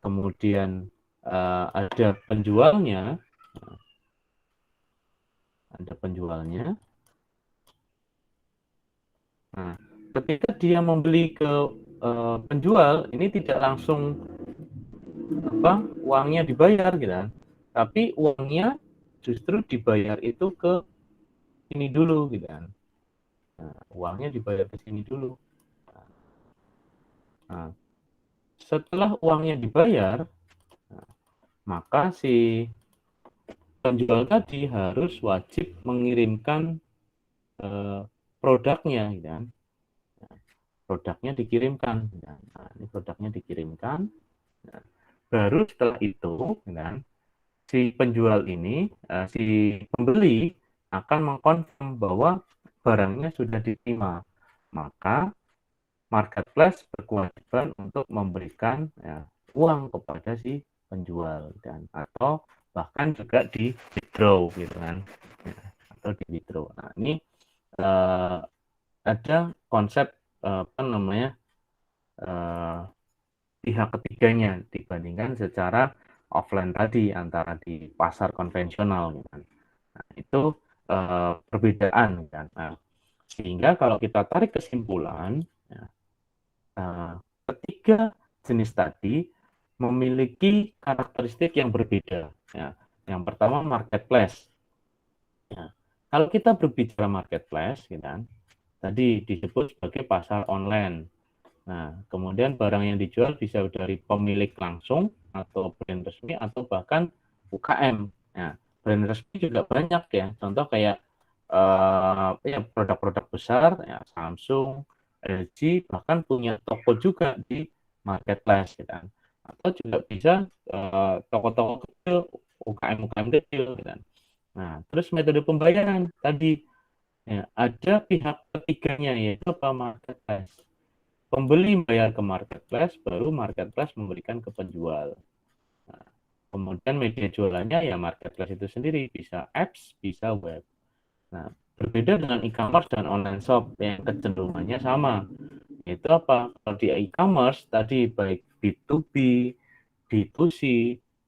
kemudian ada penjualnya, ada penjualnya. Nah, ketika dia membeli ke penjual, ini tidak langsung apa, uangnya dibayar, gitu kan, tapi uangnya justru dibayar itu ke ini dulu, gitu kan. Nah, uangnya dibayar ke sini dulu. Nah, setelah uangnya dibayar, maka si penjual tadi harus wajib mengirimkan eh, produknya, gitu kan. Produknya dikirimkan, gitu kan. Nah, ini produknya dikirimkan. Nah, baru setelah itu, gitu kan, si penjual ini, si pembeli akan mengkonfirm bahwa barangnya sudah diterima. Maka marketplace berkewajiban untuk memberikan ya, uang kepada si penjual, dan atau bahkan juga di withdraw, gitu kan, ya, atau di withdraw. Nah, ini eh, ada konsep apa namanya pihak ketiganya dibandingkan secara offline tadi antara di pasar konvensional kan. Nah, itu perbedaan kan. Nah, sehingga kalau kita tarik kesimpulan, ya, ketiga jenis tadi memiliki karakteristik yang berbeda. Ya. Yang pertama marketplace. Ya. Kalau kita berbicara marketplace, gitu kan, tadi disebut sebagai pasar online. Nah, kemudian barang yang dijual bisa dari pemilik langsung atau brand resmi atau bahkan UKM. Nah, brand resmi juga banyak ya. Contoh kayak ya produk-produk besar ya Samsung, LG bahkan punya toko juga di marketplace gitu kan. Atau juga bisa toko-toko kecil, UKM-UKM kecil gitu kan. Nah, terus metode pembayaran tadi ya, ada pihak ketiganya yaitu apa marketplace. Pembeli bayar ke marketplace, baru marketplace memberikan ke penjual. Nah, kemudian media jualannya ya marketplace itu sendiri, bisa apps, bisa web. Nah, berbeda dengan e-commerce dan online shop yang kecenderungannya sama. Itu apa? Kalau di e-commerce tadi baik B2B, B2C,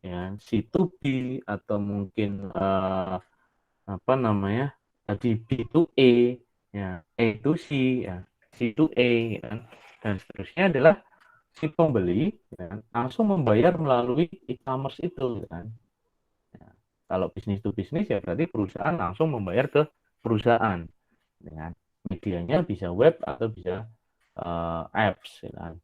ya, C2B atau mungkin apa namanya tadi B2A, ya, A2C, ya, C2A, ya, dan seterusnya adalah si pembeli ya, langsung membayar melalui e-commerce itu kan. Ya. Kalau bisnis to bisnis ya berarti perusahaan langsung membayar ke perusahaan dengan medianya bisa web atau bisa apps ya kan.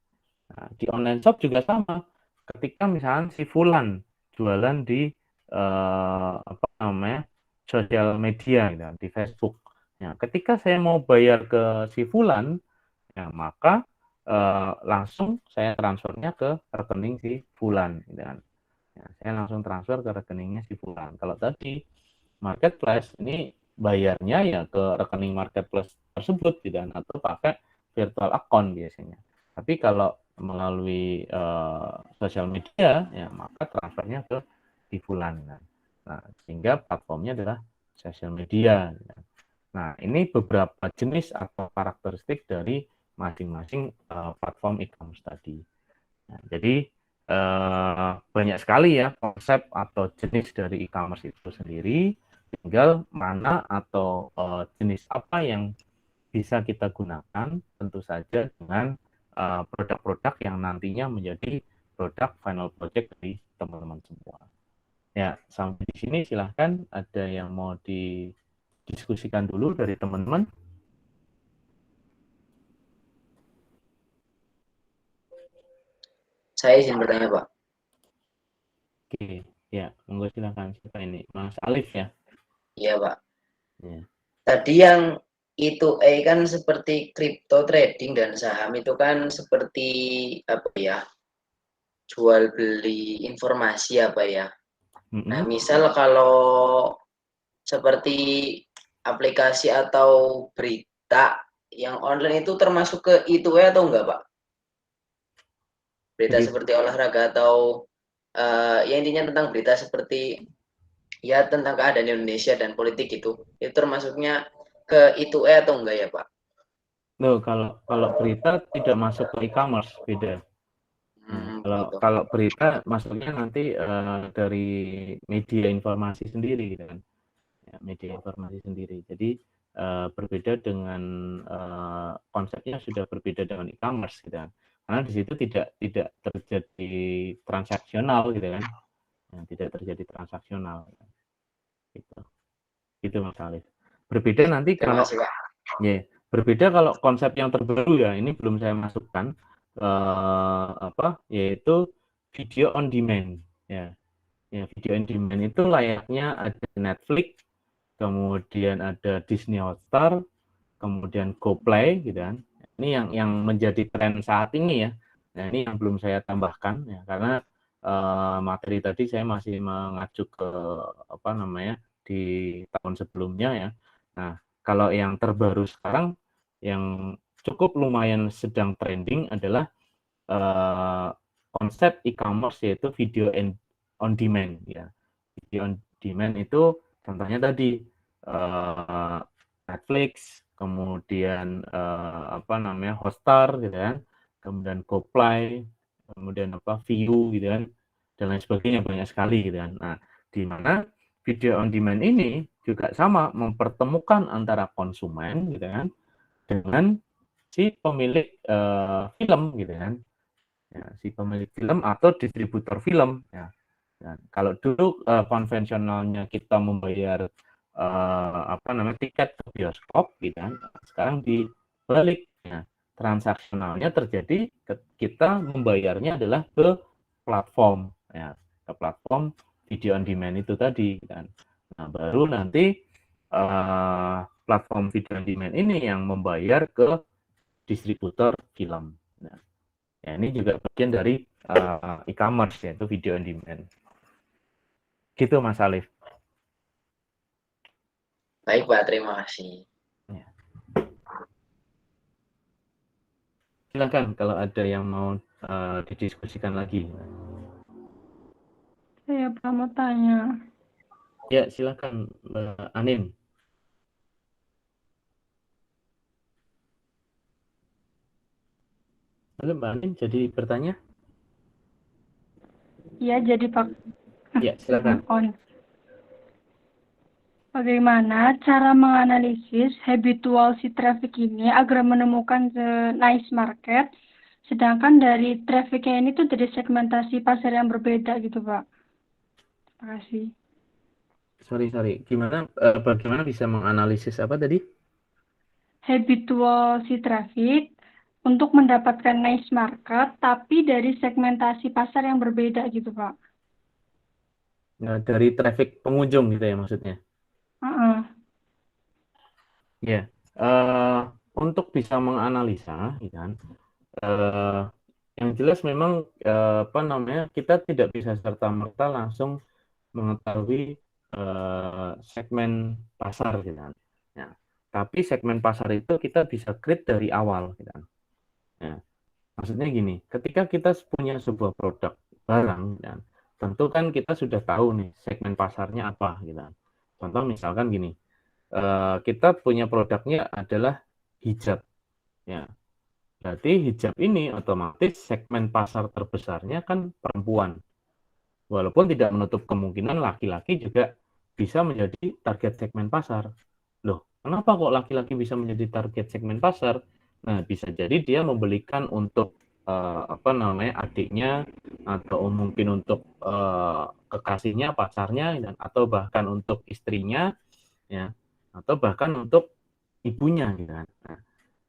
Nah, di online shop juga sama. Ketika misalnya si Fulan jualan di apa namanya sosial media gitu, di Facebook. Ya, ketika saya mau bayar ke si Fulan, ya maka langsung saya transfernya ke rekening si Fulan, gitu kan. Ya, saya langsung transfer ke rekeningnya si Fulan. Kalau tadi marketplace ini bayarnya ya ke rekening marketplace tersebut, gitu kan, atau pakai virtual account biasanya. Tapi kalau melalui sosial media, ya maka transfernya ke si Fulan. Kan. Nah, sehingga platformnya adalah sosial media. Gitu kan. Nah, ini beberapa jenis atau karakteristik dari masing-masing platform e-commerce tadi. Nah, jadi banyak sekali ya konsep atau jenis dari e-commerce itu sendiri. Tinggal mana atau jenis apa yang bisa kita gunakan, tentu saja dengan produk-produk yang nantinya menjadi produk final project dari teman-teman semua. Ya, sampai di sini silahkan ada yang mau didiskusikan dulu dari teman-teman. Saya izin bertanya, Pak. Oke, ya, monggo silakan. Siapa ini? Mas Alif ya? Iya, Pak. Ya. Tadi yang itu kan seperti crypto trading dan saham itu kan seperti apa ya? Jual beli informasi apa ya? Nah, Mm-mm. misal kalau seperti aplikasi atau berita yang online itu termasuk ke itu atau enggak, Pak? Berita Jadi seperti olahraga atau ya intinya tentang berita seperti ya tentang keadaan Indonesia dan politik itu termasuknya ke itu atau enggak ya, Pak? loh, kalau kalau berita tidak masuk ke e-commerce beda. Nah, kalau Gitu. kalau berita masuknya nanti dari media informasi sendiri gitu kan. Ya, media informasi sendiri. Jadi berbeda dengan konsepnya sudah berbeda dengan e-commerce gitu kan. Karena di situ tidak terjadi transaksional gitu kan. Ya, tidak terjadi transaksional gitu. Gitu Mas Alif. Berbeda nanti Terima kalau kasih, Pak. ya, berbeda kalau konsep yang terbaru ya, ini belum saya masukkan apa yaitu video on demand ya. Ya, video on demand itu layaknya ada Netflix, kemudian ada Disney Hotstar, kemudian GoPlay gitu kan. Ini yang menjadi tren saat ini ya. Nah, ini yang belum saya tambahkan ya karena materi tadi saya masih mengacu ke apa namanya di tahun sebelumnya ya. Nah, kalau yang terbaru sekarang yang cukup lumayan sedang trending adalah eh, konsep e-commerce yaitu video on demand ya. Video on demand itu contohnya tadi eh, Netflix, kemudian apa namanya Hotstar gitu kan, kemudian GoPlay, kemudian apa Viu gitu kan, dan lain sebagainya, banyak sekali gitu kan. Nah, di mana video on demand ini juga sama mempertemukan antara konsumen gitu kan dengan si pemilik film gitu kan, ya, si pemilik film atau distributor film ya. Dan kalau dulu konvensionalnya kita membayar apa namanya tiket ke bioskop gitu kan, sekarang dibalik ya, transaksionalnya terjadi kita membayarnya adalah ke platform ya, ke platform video on demand itu tadi kan. Nah, baru nanti platform video on demand ini yang membayar ke distributor film. Nah, ya ini juga bagian dari e-commerce yaitu video on demand. Gitu Mas Alif. Baik Pak, terima kasih. Ya. Silakan kalau ada yang mau didiskusikan lagi. Saya mau tanya. Ya, silakan Mbak Anin. Halo Mbak Anin, jadi bertanya? Iya, jadi Pak. Ya, silakan. On. Bagaimana cara menganalisis habitual si traffic ini agar menemukan the nice market, sedangkan dari trafficnya ini tuh dari segmentasi pasar yang berbeda gitu Pak. Terima kasih. Sorry. Bagaimana bisa menganalisis apa tadi? Habitual si traffic untuk mendapatkan nice market, tapi dari segmentasi pasar yang berbeda gitu Pak. Nah, dari traffic pengunjung gitu ya maksudnya? Ya, untuk bisa menganalisa, gitu kan, yang jelas memang apa namanya kita tidak bisa serta-merta langsung mengetahui segmen pasar gitu kan. Ya, tapi segmen pasar itu kita bisa create dari awal gitu kan. Ya, maksudnya gini, ketika kita punya sebuah produk barang gitu kan, tentu kan kita sudah tahu nih segmen pasarnya apa gitu kan. Contoh misalkan gini, kita punya produknya adalah hijab. Ya, berarti hijab ini otomatis segmen pasar terbesarnya kan perempuan. Walaupun tidak menutup kemungkinan laki-laki juga bisa menjadi target segmen pasar. Loh, kenapa kok laki-laki bisa menjadi target segmen pasar? Nah, bisa jadi dia membelikan untuk apa namanya adiknya atau mungkin untuk kekasihnya, pacarnya, dan atau bahkan untuk istrinya, ya, atau bahkan untuk ibunya, gitu kan. Nah,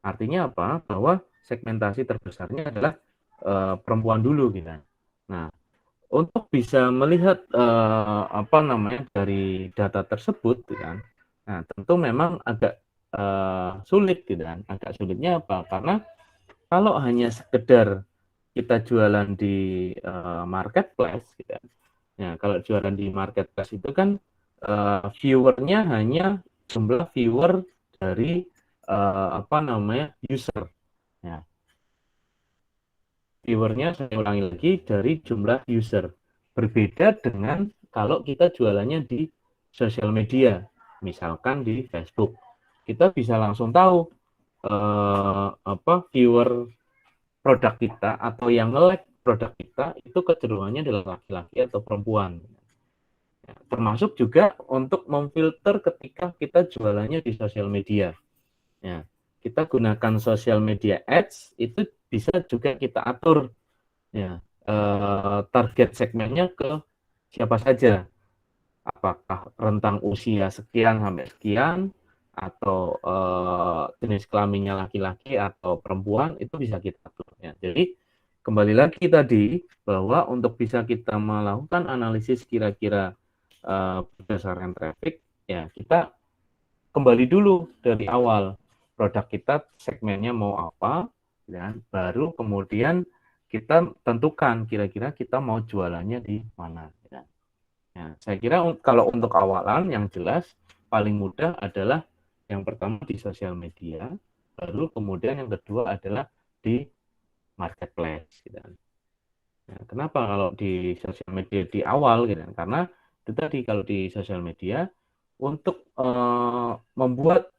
artinya apa? Bahwa segmentasi terbesarnya adalah perempuan dulu, gitu kan. Nah, untuk bisa melihat apa namanya dari data tersebut, gitu kan. Nah, tentu memang agak sulit, gitu kan. Agak sulitnya apa? Karena kalau hanya sekedar kita jualan di marketplace, gitu kan. Nah, kalau jualan di marketplace itu kan viewernya hanya jumlah viewer dari apa namanya user. Ya, viewernya saya ulangi lagi dari jumlah user. Berbeda dengan kalau kita jualannya di sosial media, misalkan di Facebook, kita bisa langsung tahu apa viewer produk kita atau yang nge-like produk kita itu kecenderungannya adalah laki-laki atau perempuan. Ya, termasuk juga untuk memfilter ketika kita jualannya di sosial media. Ya, kita gunakan sosial media ads itu bisa juga kita atur ya target segmennya ke siapa saja. Apakah rentang usia sekian sampai sekian atau jenis kelaminnya laki-laki atau perempuan itu bisa kita atur ya. Jadi kembali lagi tadi bahwa untuk bisa kita melakukan analisis kira-kira berdasarkan traffic ya kita kembali dulu dari awal produk kita segmennya mau apa dan baru kemudian kita tentukan kira-kira kita mau jualannya di mana ya. Ya, saya kira kalau untuk awalan yang jelas paling mudah adalah yang pertama di sosial media, baru kemudian yang kedua adalah di marketplace gitu. Ya, kenapa kalau di sosial media di awal gitu? Karena itu tadi kalau di sosial media untuk membuat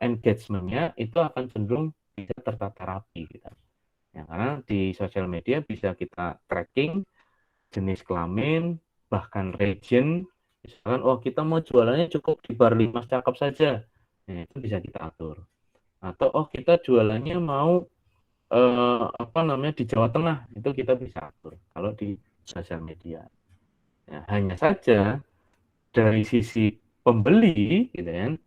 engagement-nya itu akan cenderung bisa tertata rapi gitu. Ya, karena di sosial media bisa kita tracking jenis kelamin, bahkan region. Misalkan, oh kita mau jualannya cukup di bar 5 cakep saja. Nah, itu bisa kita atur. Atau oh kita jualannya mau di Jawa Tengah, itu kita bisa atur kalau di sosial media. Ya, hanya saja dari sisi pembeli gitu kan,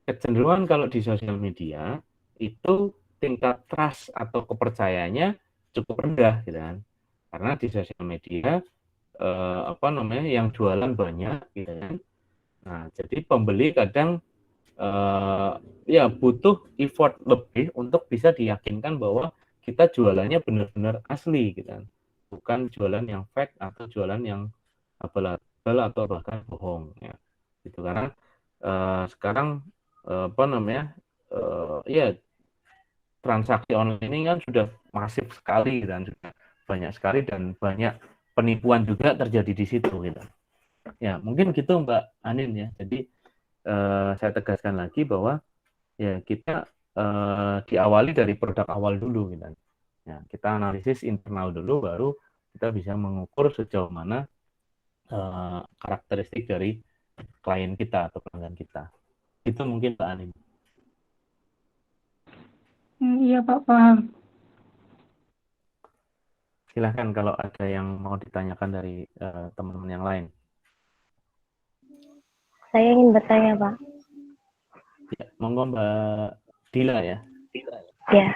kecenderungan kalau di sosial media itu tingkat trust atau kepercayaannya cukup rendah gitu kan. Karena di sosial media yang jualan banyak gitu kan. Nah, jadi pembeli kadang ya butuh effort lebih untuk bisa diyakinkan bahwa kita jualannya benar-benar asli gitu kan. Bukan jualan yang fake atau jualan yang abal-abal atau bahkan bohong ya. Gitu karena sekarang ya transaksi online ini kan sudah masif sekali dan sudah banyak sekali dan banyak penipuan juga terjadi di situ gitu. Ya, mungkin gitu Mbak Anin ya. Jadi saya tegaskan lagi bahwa ya kita diawali dari produk awal dulu gitu. Ya, kita analisis internal dulu baru kita bisa mengukur sejauh mana karakteristik dari klien kita atau pelanggan kita. Itu mungkin Mbak Anin. Iya Pak, paham. Silahkan kalau ada yang mau ditanyakan dari teman-teman yang lain. Saya ingin bertanya, Pak. Ya, monggo Mbak Dila ya. Ya,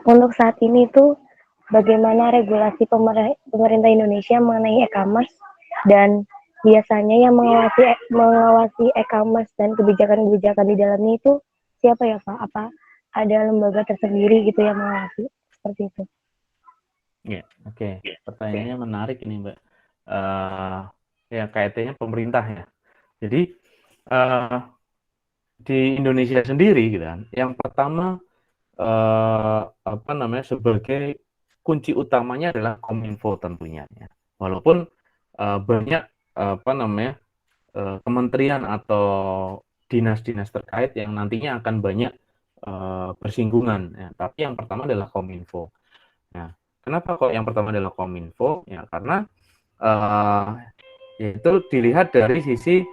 untuk saat ini tuh bagaimana regulasi pemerintah Indonesia mengenai e-commerce dan biasanya yang mengawasi e-commerce dan kebijakan-kebijakan di dalamnya itu siapa ya Pak? Apa ada lembaga tersendiri gitu yang mengawasi seperti itu? Ya, oke. Pertanyaannya menarik ini Mbak. Ya kaitannya pemerintah ya. Jadi di Indonesia sendiri gitu kan, yang pertama sebagai kunci utamanya adalah Kominfo tentunya ya. Walaupun banyak kementerian atau dinas-dinas terkait yang nantinya akan banyak bersinggungan ya. Tapi yang pertama adalah Kominfo. Nah, kenapa kok yang pertama adalah Kominfo? Ya karena yaitu dilihat dari sisi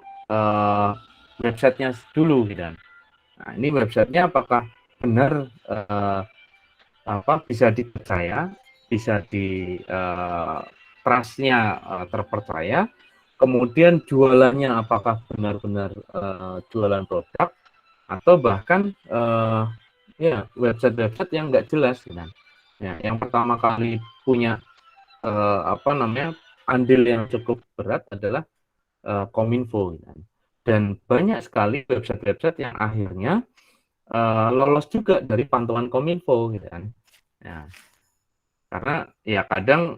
websitenya dulu gitu. Nah, ini websitenya apakah benar bisa dipercaya, bisa di trustnya terpercaya, kemudian jualannya apakah benar-benar jualan produk atau bahkan ya website-website yang nggak jelas gitu. Ya, yang pertama kali punya andil yang cukup berat adalah Kominfo gitu. Dan banyak sekali website-website yang akhirnya lolos juga dari pantauan Kominfo gitu kan. Ya, karena ya kadang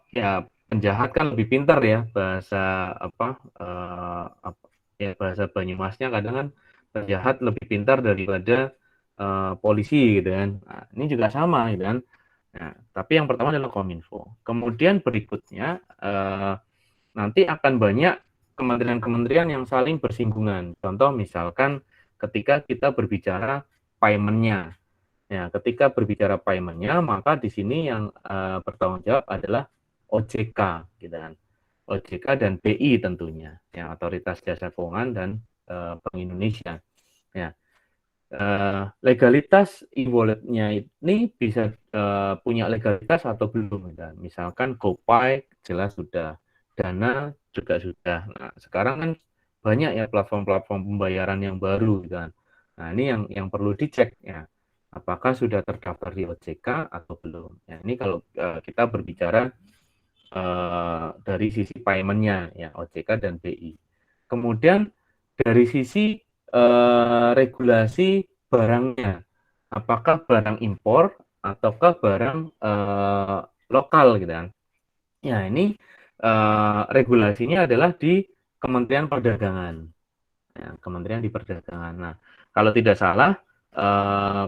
ya penjahat kan lebih pintar ya bahasa bahasa Banyumasnya kadang kan penjahat lebih pintar daripada polisi gitu kan. Nah, ini juga sama gitu kan. Nah, tapi yang pertama adalah Kominfo. Kemudian berikutnya nanti akan banyak kementerian-kementerian yang saling bersinggungan. Contoh misalkan ketika kita berbicara payment-nya. Ya, ketika berbicara payment-nya, maka di sini yang bertanggung jawab adalah OJK, gitu kan. OJK dan BI tentunya, ya, Otoritas Jasa Keuangan dan Bank Indonesia. Ya, legalitas e-wallet-nya ini bisa punya legalitas atau belum, gitu kan. Misalkan GoPay jelas sudah, Dana juga sudah. Nah, sekarang kan banyak ya platform-platform pembayaran yang baru, gitu kan. Nah, ini yang perlu dicek ya. Apakah sudah terdaftar di OJK atau belum? Ya, ini kalau kita berbicara dari sisi payment-nya ya OJK dan BI. Kemudian dari sisi regulasi barangnya, apakah barang impor ataukah barang lokal gitu kan? Ya ini regulasinya adalah di Kementerian Perdagangan. Ya, Kementerian di Perdagangan. Nah, kalau tidak salah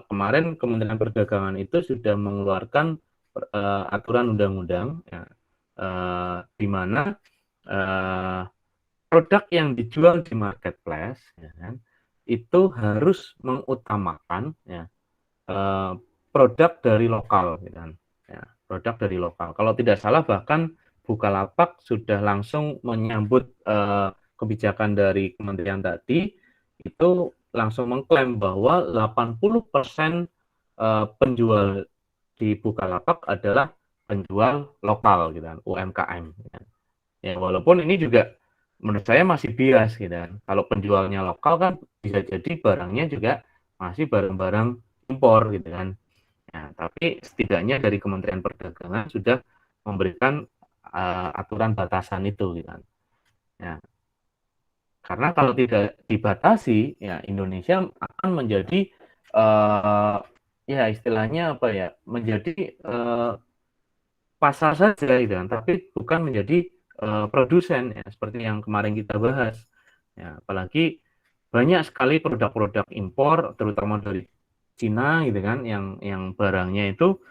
kemarin Kementerian Perdagangan itu sudah mengeluarkan aturan undang-undang ya, di mana produk yang dijual di marketplace ya kan, itu harus mengutamakan ya produk dari lokal, gitu kan. Ya, produk dari lokal. Kalau tidak salah bahkan Bukalapak sudah langsung menyambut kebijakan dari kementerian tadi, itu langsung mengklaim bahwa 80% penjual di Bukalapak adalah penjual lokal, gitu kan, UMKM. Gitu kan. Ya, walaupun ini juga menurut saya masih bias, gitu kan. Kalau penjualnya lokal kan bisa jadi barangnya juga masih barang-barang impor, gitu kan. Nah, tapi setidaknya dari Kementerian Perdagangan sudah memberikan aturan batasan itu, gitu kan. Ya, karena kalau tidak dibatasi, ya Indonesia akan menjadi ya istilahnya apa ya, menjadi pasar saja, gitu kan, tapi bukan menjadi produsen, ya, seperti yang kemarin kita bahas. Ya, apalagi banyak sekali produk-produk impor, terutama dari Cina, gitu kan, yang barangnya itu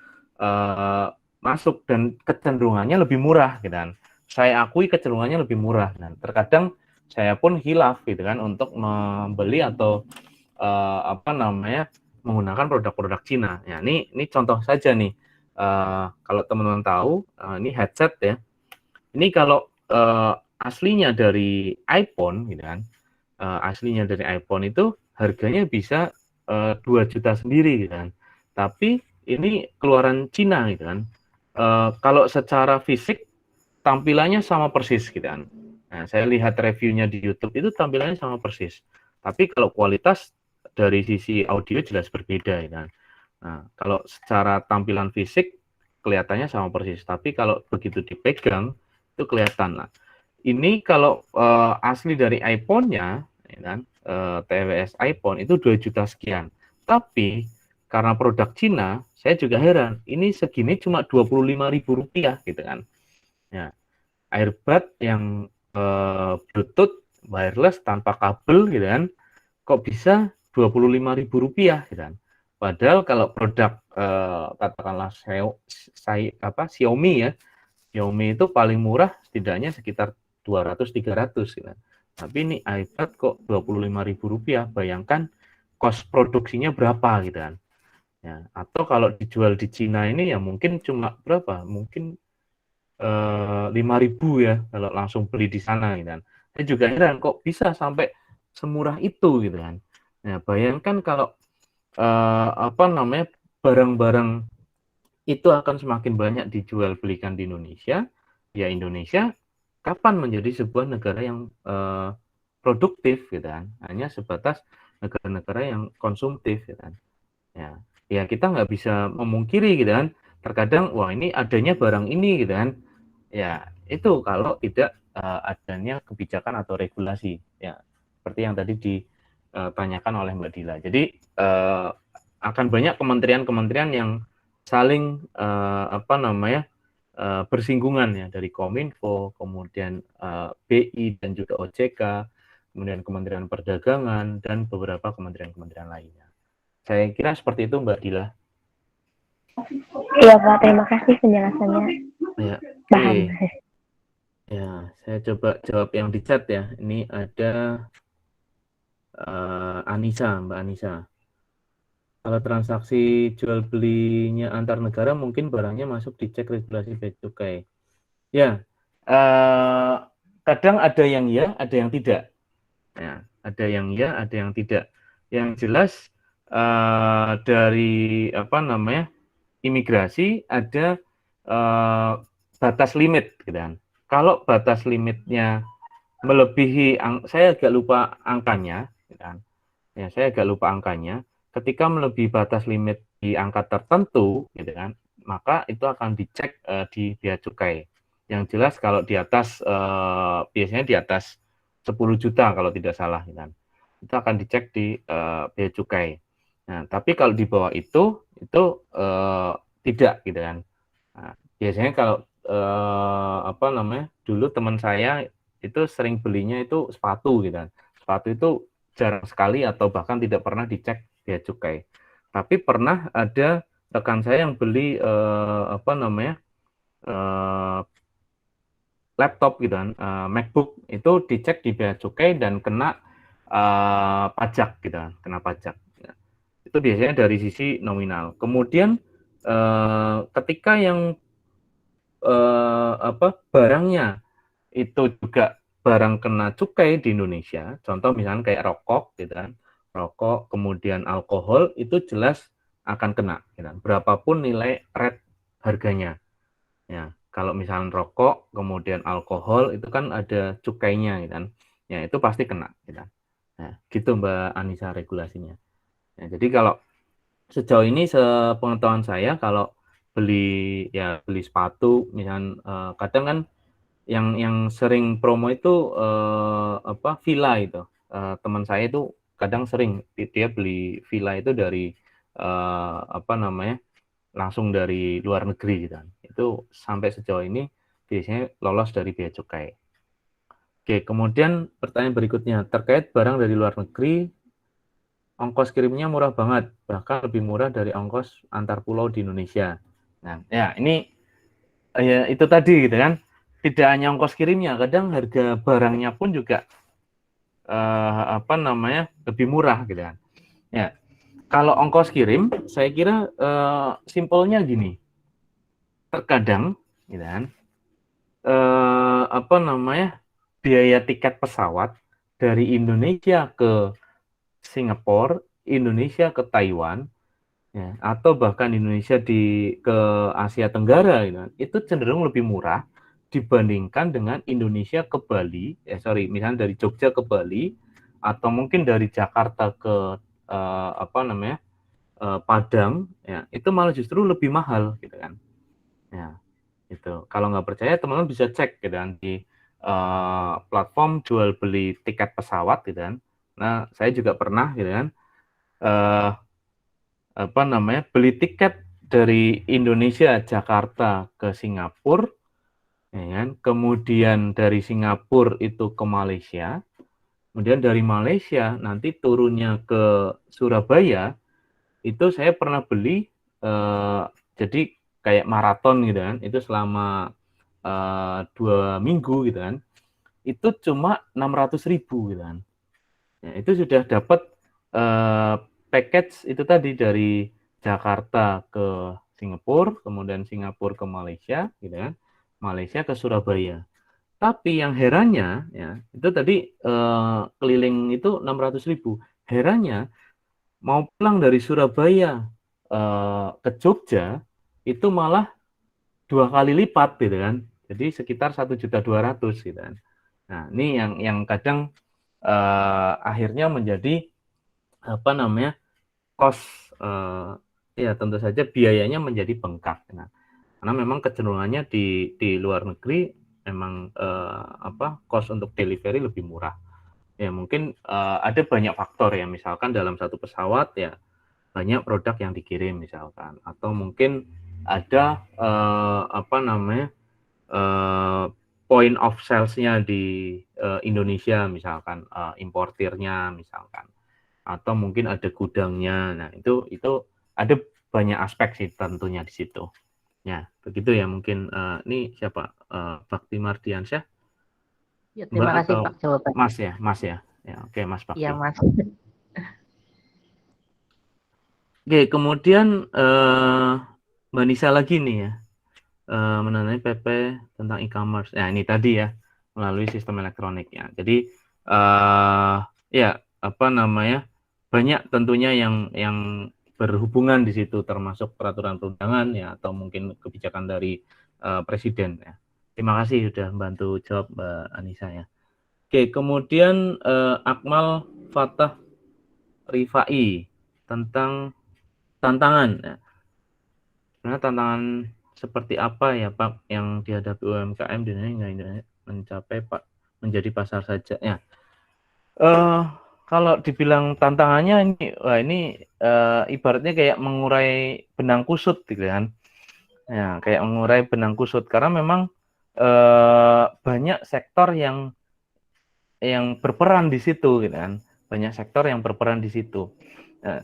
masuk dan kecenderungannya lebih murah, gitu kan. Saya akui kecenderungannya lebih murah, dan terkadang saya pun hilaf, gitu kan, untuk membeli atau apa namanya, menggunakan produk-produk Cina. Ya, ini contoh saja nih. Kalau teman-teman tahu, ini headset ya. Ini kalau aslinya dari iPhone, gitu kan, aslinya dari iPhone itu harganya bisa 2 juta sendiri, gitu kan. Tapi ini keluaran Cina, gitu kan. Kalau secara fisik tampilannya sama persis, gitu kan. Nah, saya lihat reviewnya di YouTube itu tampilannya sama persis. Tapi kalau kualitas dari sisi audio jelas berbeda, gitu kan. Nah, kalau secara tampilan fisik kelihatannya sama persis, tapi kalau begitu dipegang itu kelihatan. Nah, ini kalau asli dari iPhone-nya, ya kan, TWS iPhone itu 2 juta sekian. Tapi karena produk Cina, saya juga heran. Ini segini cuma Rp25.000 gitu kan. Ya, earbud yang Bluetooth wireless tanpa kabel, gitu kan, kok bisa Rp25.000, gitu kan. Padahal kalau produk katakanlah Xiaomi ya, Xiaomi itu paling murah setidaknya sekitar 200-300, gitu. Tapi ini iPad kok Rp25.000, bayangkan cost produksinya berapa, gitu kan. Ya, atau kalau dijual di Cina ini ya mungkin cuma berapa? Mungkin 5.000 ya kalau langsung beli di sana, gitu kan. Saya juga heran kok bisa sampai semurah itu, gitu kan. Nah, bayangkan kalau apa namanya, barang-barang itu akan semakin banyak dijual belikan di Indonesia, ya Indonesia kapan menjadi sebuah negara yang produktif, gitu kan. Hanya sebatas negara-negara yang konsumtif, gitu kan. Ya, ya kita nggak bisa memungkiri, gitu kan. Terkadang wah ini adanya barang ini, gitu kan. Ya itu kalau tidak adanya kebijakan atau regulasi, ya seperti yang tadi ditanyakan oleh Mbak Dila. Jadi akan banyak kementerian-kementerian yang saling apa namanya, bersinggungan ya, dari Kominfo, kemudian BI dan juga OJK, kemudian Kementerian Perdagangan dan beberapa kementerian-kementerian lainnya. Saya kira seperti itu, Mbak Dila. Iya Pak, terima kasih penjelasannya. Ya, Paham. ya, saya coba jawab yang di chat ya. Ini ada Anissa, Mbak Anissa. Kalau transaksi jual belinya antar negara mungkin barangnya masuk dicek regulasi bea cukai. Ya, kadang ada yang ya, ada yang tidak. Ya, ada yang ya, ada yang tidak. Yang jelas dari apa namanya, imigrasi ada batas limit, gitu kan. Kalau batas limitnya melebihi, saya agak lupa angkanya, gitu kan. Ya, saya agak lupa angkanya. Ketika melebihi batas limit di angka tertentu, gitu kan, maka itu akan dicek di bea cukai. Yang jelas kalau di atas biasanya di atas 10 juta kalau tidak salah, gitu kan, itu akan dicek di bea cukai. Nah, tapi kalau di bawah itu tidak, gitu kan. Nah, biasanya kalau apa namanya, dulu teman saya itu sering belinya itu sepatu, gitu kan. Sepatu itu jarang sekali atau bahkan tidak pernah dicek bea cukai. Tapi pernah ada rekan saya yang beli apa namanya, laptop, gitu kan, MacBook itu dicek di bea cukai dan kena pajak gitu kan, kena pajak. Ya. Itu biasanya dari sisi nominal. Kemudian ketika yang barangnya itu juga barang kena cukai di Indonesia, contoh misalnya kayak rokok gitu kan, rokok kemudian alkohol itu jelas akan kena, gitu kan, berapapun nilai rate harganya. Ya, kalau misalnya rokok kemudian alkohol itu kan ada cukainya, gitu kan, ya itu pasti kena, gitu kan. Nah, gitu Mbak Anissa regulasinya. Ya, jadi kalau sejauh ini sepengetahuan saya kalau beli sepatu misalnya kadang kan yang sering promo itu villa itu. Teman saya itu kadang sering dia beli villa itu dari langsung dari luar negeri gitu kan. Itu sampai sejauh ini biasanya lolos dari bea cukai. Oke, kemudian pertanyaan berikutnya terkait barang dari luar negeri, ongkos kirimnya murah banget, bahkan lebih murah dari ongkos antar pulau di Indonesia. Nah, ya ini ya itu tadi gitu kan. Tidak hanya ongkos kirimnya, kadang harga barangnya pun juga lebih murah gitu kan. Ya, kalau ongkos kirim, saya kira simpelnya gini. Terkadang, gitu kan, biaya tiket pesawat dari Indonesia ke Singapura, Indonesia ke Taiwan, ya, atau bahkan Indonesia ke Asia Tenggara, gitu kan, itu cenderung lebih murah dibandingkan dengan Indonesia ke Bali, misalnya dari Jogja ke Bali, atau mungkin dari Jakarta ke Padang, ya, itu malah justru lebih mahal, gitu kan. Ya, itu. Kalau nggak percaya, teman-teman bisa cek, gitu kan, di platform jual beli tiket pesawat, gitu kan. Nah, saya juga pernah, gitu kan, beli tiket dari Indonesia Jakarta ke Singapura, ya kan? Kemudian dari Singapura itu ke Malaysia, kemudian dari Malaysia nanti turunnya ke Surabaya, itu saya pernah beli, jadi kayak maraton gitu kan, itu selama 2 minggu gitu kan, itu cuma 600.000 gitu kan. Ya, itu sudah dapat package itu tadi dari Jakarta ke Singapura, kemudian Singapura ke Malaysia, gitu kan, Malaysia ke Surabaya. Tapi yang herannya, ya, itu tadi keliling itu 600.000. Herannya, mau pulang dari Surabaya ke Jogja, itu malah 2 kali lipat, gitu kan. Jadi sekitar 1.200.000 gitu kan. Nah, ini yang kadang akhirnya menjadi cost, ya tentu saja biayanya menjadi bengkak. Nah, karena memang kecenderungannya di luar negeri memang cost untuk delivery lebih murah. Ya mungkin ada banyak faktor ya, misalkan dalam satu pesawat ya banyak produk yang dikirim misalkan, atau mungkin ada point of sales-nya di Indonesia misalkan, importirnya misalkan, atau mungkin ada gudangnya. Nah, itu ada banyak aspek sih tentunya di situ. Ya, begitu ya mungkin. Ini siapa? Bakti Mardiansyah? Ya, Mbak terima kasih atau Pak jawabannya. Mas ya? Mas ya? Ya, oke, Mas Bakti. Iya, Mas. Oke, kemudian Mbak Nisa lagi nih ya, mengenai PP tentang e-commerce. Nah, ini tadi ya, melalui sistem elektronik ya. Jadi ya banyak tentunya yang berhubungan di situ, termasuk peraturan perundangan ya, atau mungkin kebijakan dari presiden ya. Terima kasih sudah membantu jawab Mbak Anissa ya. Oke, kemudian Akmal Fatah Rifai tentang tantangan. Ya. Sebenarnya tantangan seperti apa ya Pak yang dihadapi UMKM di Indonesia mencapai menjadi pasar saja ya. Kalau dibilang tantangannya ini ibaratnya kayak mengurai benang kusut gitu kan. Ya, kayak mengurai benang kusut karena memang banyak sektor yang berperan di situ gitu kan. Banyak sektor yang berperan di situ. Nah,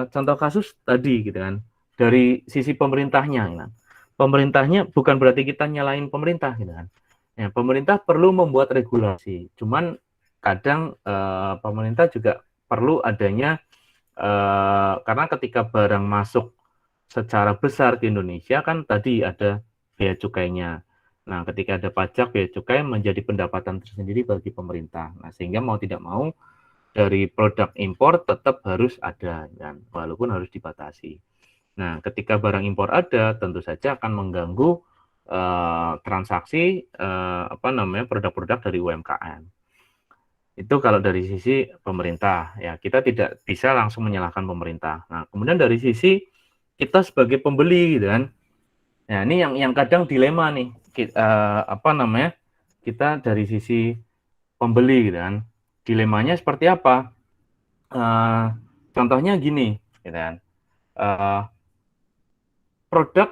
contoh kasus tadi gitu kan. Dari sisi pemerintahnya gitu kan. Pemerintahnya bukan berarti kita nyalain pemerintah gitu kan. Ya, pemerintah perlu membuat regulasi. Cuman kadang pemerintah juga perlu adanya karena ketika barang masuk secara besar ke Indonesia kan tadi ada bea cukainya. Nah, ketika ada pajak, bea cukai menjadi pendapatan tersendiri bagi pemerintah. Nah, sehingga mau tidak mau dari produk impor tetap harus ada kan, walaupun harus dibatasi. Nah, ketika barang impor ada, tentu saja akan mengganggu transaksi produk-produk dari UMKM. Itu kalau dari sisi pemerintah, ya kita tidak bisa langsung menyalahkan pemerintah. Nah, kemudian dari sisi kita sebagai pembeli, gitu kan. Nah, ini yang kadang dilema nih, kita dari sisi pembeli, gitu kan. Dilemanya seperti apa? Contohnya gini, gitu kan. Produk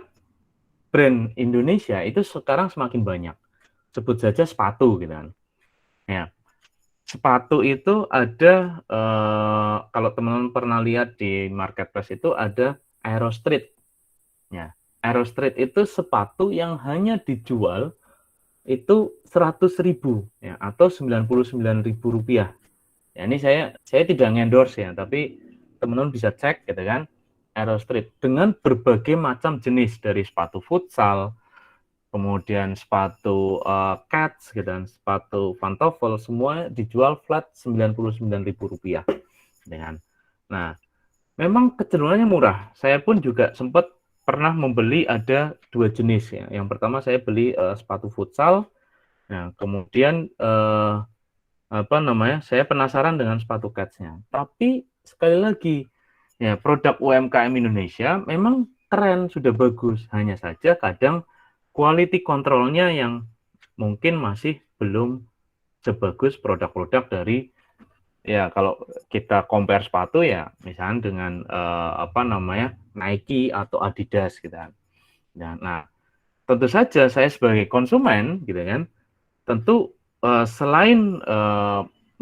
brand Indonesia itu sekarang semakin banyak. Sebut saja sepatu, gitu kan. Ya, sepatu itu ada, kalau teman-teman pernah lihat di marketplace itu ada Aerostreet. Ya, Aerostreet itu sepatu yang hanya dijual itu 100.000 ya, atau 99.000 rupiah. Ya, ini saya tidak endorse ya, tapi teman-teman bisa cek gitu kan, Aerostreet dengan berbagai macam jenis dari sepatu futsal, kemudian sepatu cats gitu kan, sepatu pantofel, semua dijual flat 99.000 rupiah dengan. Nah, memang kecenderungannya murah. Saya pun juga sempat pernah membeli ada 2 jenis ya. Yang pertama saya beli sepatu futsal. Nah, kemudian saya penasaran dengan sepatu cats-nya. Tapi sekali lagi ya, produk UMKM Indonesia memang keren, sudah bagus. Hanya saja kadang quality control-nya yang mungkin masih belum sebagus produk-produk dari, ya kalau kita compare sepatu ya misalnya dengan Nike atau Adidas gitu kan. Nah, tentu saja saya sebagai konsumen gitu kan, tentu selain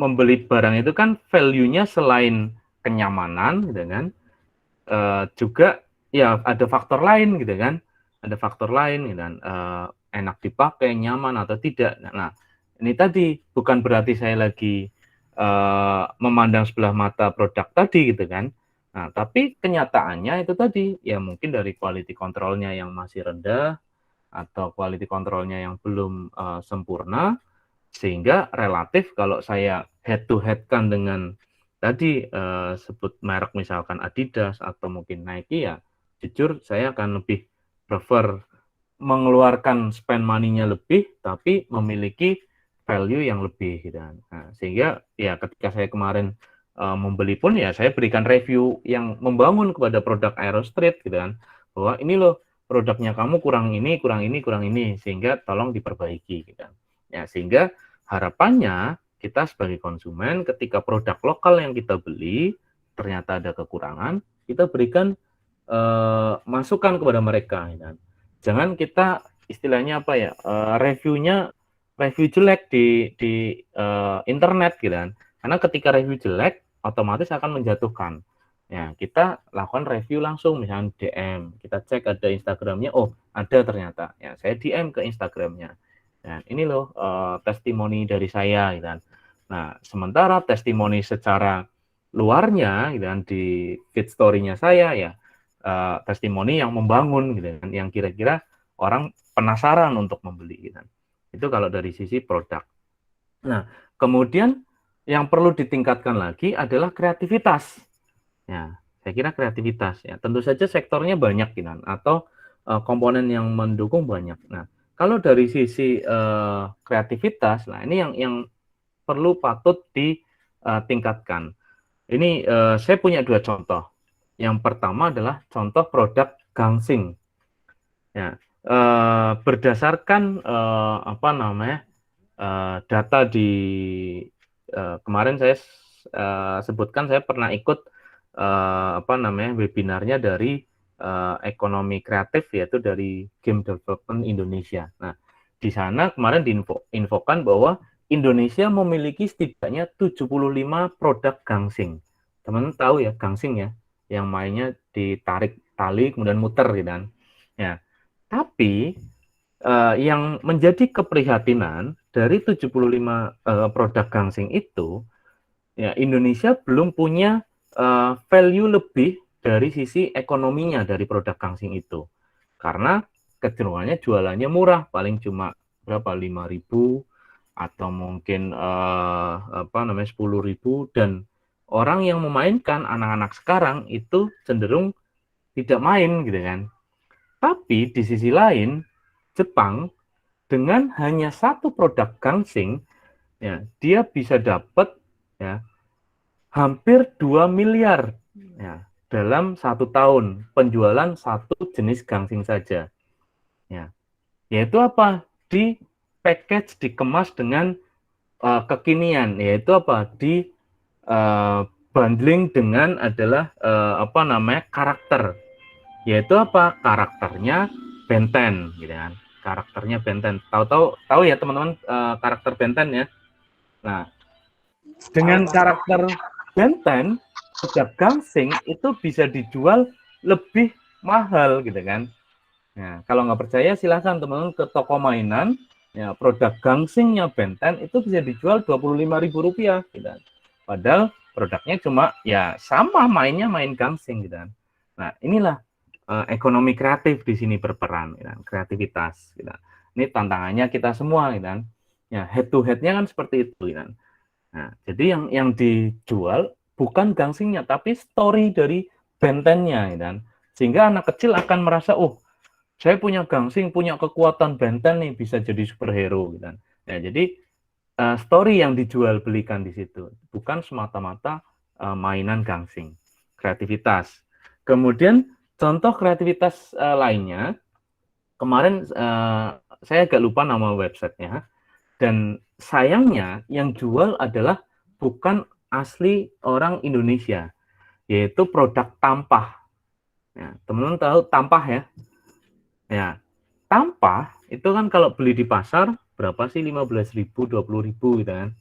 membeli barang itu kan value-nya selain kenyamanan gitu kan, juga ya ada faktor lain gitu kan. Ada faktor lain gitu kan, enak dipakai, nyaman atau tidak. Nah, ini tadi bukan berarti saya lagi memandang sebelah mata produk tadi gitu kan. Nah, tapi kenyataannya itu tadi ya mungkin dari quality control-nya yang masih rendah atau quality control-nya yang belum sempurna, sehingga relatif kalau saya head to head-kan dengan tadi sebut merek misalkan Adidas atau mungkin Nike, ya jujur saya akan lebih prefer mengeluarkan spend money-nya lebih tapi memiliki value yang lebih gitu kan. Nah, sehingga ya ketika saya kemarin membeli pun ya saya berikan review yang membangun kepada produk Aerostreet gitu kan, bahwa ini loh produknya kamu kurang ini, kurang ini, kurang ini, sehingga tolong diperbaiki gitu kan. Ya, sehingga harapannya kita sebagai konsumen ketika produk lokal yang kita beli ternyata ada kekurangan, kita berikan masukan kepada mereka gitu kan. Jangan kita istilahnya apa ya, review jelek di internet gitu kan. Karena ketika review jelek otomatis akan menjatuhkan. Ya, kita lakukan review langsung, misalnya DM, kita cek ada Instagramnya, oh ada ternyata. Ya, saya DM ke Instagramnya. Dan ini loh testimoni dari saya gitu kan. Nah, sementara testimoni secara luarnya gitu kan, di feed story-nya saya ya testimoni yang membangun gitu kan, yang kira-kira orang penasaran untuk membeli gitu kan. Itu kalau dari sisi produk. Nah, kemudian yang perlu ditingkatkan lagi adalah kreativitas. Ya, saya kira kreativitas ya. Tentu saja sektornya banyak gitu kan, atau komponen yang mendukung banyak. Nah, kalau dari sisi kreativitas, nah ini yang perlu patut ditingkatkan. Ini saya punya 2 contoh. Yang pertama adalah contoh produk gangsing. Ya, berdasarkan data di kemarin saya sebutkan, saya pernah ikut webinarnya dari ekonomi kreatif, yaitu dari Game Development Indonesia. Nah, di sana kemarin diinfokan bahwa Indonesia memiliki setidaknya 75 produk gangsing. Teman-teman tahu ya gangsing ya, yang mainnya ditarik tali kemudian muter gitu kan. Ya. Tapi yang menjadi keprihatinan dari 75 produk gangsing itu, ya Indonesia belum punya value lebih dari sisi ekonominya dari produk gangsing itu. Karena kecenderungannya jualannya murah, paling cuma berapa 5.000 atau mungkin 10.000, dan orang yang memainkan anak-anak sekarang itu cenderung tidak main gitu kan. Tapi di sisi lain Jepang dengan hanya satu produk gangsing ya dia bisa dapat ya hampir 2 miliar ya dalam 1 tahun penjualan satu jenis gangsing saja ya. Yaitu apa? Di package, dikemas dengan kekinian, yaitu apa? Di bundling dengan adalah karakter, yaitu apa? Karakternya Ben 10 gitu kan. Karakternya Ben 10. Tahu ya teman-teman karakter Ben 10 ya. Nah, dengan karakter Ben 10 produk gangsing itu bisa dijual lebih mahal gitu kan. Nah, kalau nggak percaya silahkan teman-teman ke toko mainan, ya produk gangsingnya Ben 10 itu bisa dijual Rp25.000 gitu. Padahal produknya cuma ya sama mainnya main gangsing gitu. Nah, inilah ekonomi kreatif di sini berperan, gitu. Kreativitas gitu. Ini tantangannya kita semua gitu. Ya, head to head-nya kan seperti itu gitu. Nah, jadi yang dijual bukan gangsingnya tapi story dari Ben 10-nya gitu. Sehingga anak kecil akan merasa, oh saya punya gangsing, punya kekuatan Ben 10 nih, bisa jadi superhero gitu. Ya, jadi story yang dijual belikan di situ, bukan semata-mata mainan gangsing. Kreativitas. Kemudian contoh kreativitas lainnya, kemarin saya agak lupa nama websitenya, dan sayangnya yang jual adalah bukan asli orang Indonesia, yaitu produk tampah. Ya, teman-teman tahu tampah ya? Ya, tampah itu kan kalau beli di pasar berapa sih? 15.000, 20.000 gitu kan.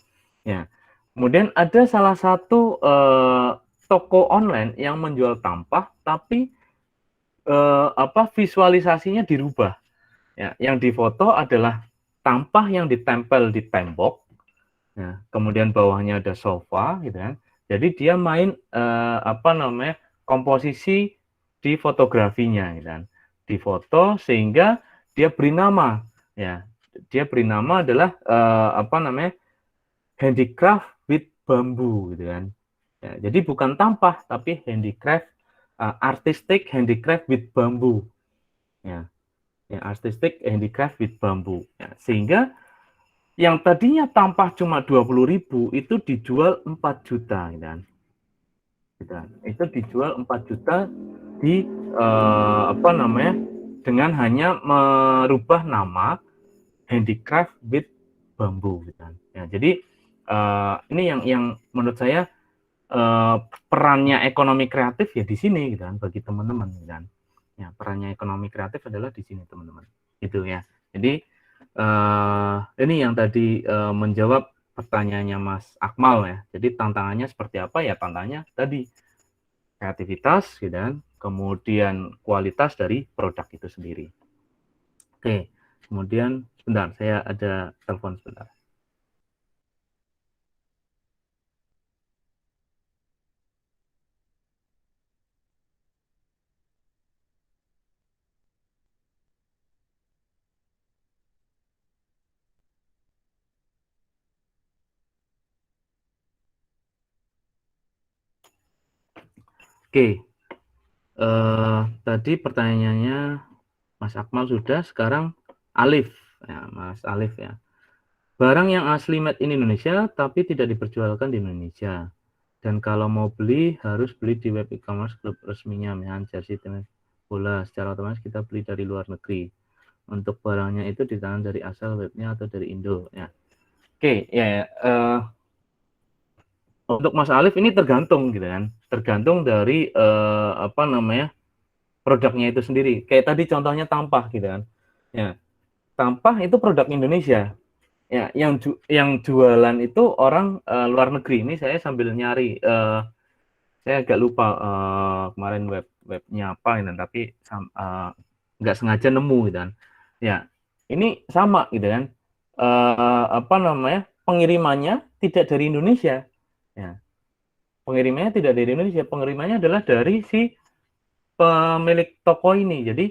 Ya. Kemudian ada salah satu toko online yang menjual tampah tapi visualisasinya dirubah. Ya, yang difoto adalah tampah yang ditempel di tembok. Ya, kemudian bawahnya ada sofa gitu kan. Jadi dia main komposisi di fotografinya gitu kan. Difoto sehingga dia beri nama ya. Dia beri nama adalah handicraft with bambu gitu kan. Ya, jadi bukan tampah tapi handicraft artistic handicraft with bambu. Ya. Ya, artistic handicraft with bambu. Ya, sehingga yang tadinya tampah cuma 20.000 itu dijual 4 juta gitu kan. Itu dijual 4 juta di dengan hanya merubah nama handicraft with bambu gitu kan. Ya, jadi ini yang menurut saya perannya ekonomi kreatif ya di sini gitu kan bagi teman-teman gitu kan. Ya, perannya ekonomi kreatif adalah di sini teman-teman. Gitu ya. Jadi ini yang tadi menjawab pertanyaannya Mas Akmal ya. Jadi tantangannya seperti apa ya? Tantangannya tadi kreativitas gitu kan, kemudian kualitas dari produk itu sendiri. Oke, kemudian sebentar saya ada telepon sebentar. Oke, tadi pertanyaannya Mas Akmal sudah, sekarang Alif, ya, Mas Alif ya. Barang yang asli made in Indonesia tapi tidak diperjualkan di Indonesia. Dan kalau mau beli harus beli di web e-commerce klub resminya, misalnya jersey tenis bola. Secara otomatis kita beli dari luar negeri. Untuk barangnya itu ditangan dari asal webnya atau dari Indo. Ya. Oke, ya. Untuk Mas Alif ini tergantung gitu kan, tergantung dari produknya itu sendiri. Kayak tadi contohnya tampah gitu kan. Ya, tampah itu produk Indonesia. Ya, yang jualan itu orang luar negeri. Ini saya sambil nyari, saya agak lupa kemarin webnya apa ini, tapi nggak sengaja nemu gitu kan. Ya, ini sama gitu kan. apa namanya, pengirimannya tidak dari Indonesia. Ya, pengirimannya tidak dari Indonesia, pengirimannya adalah dari si pemilik toko ini. Jadi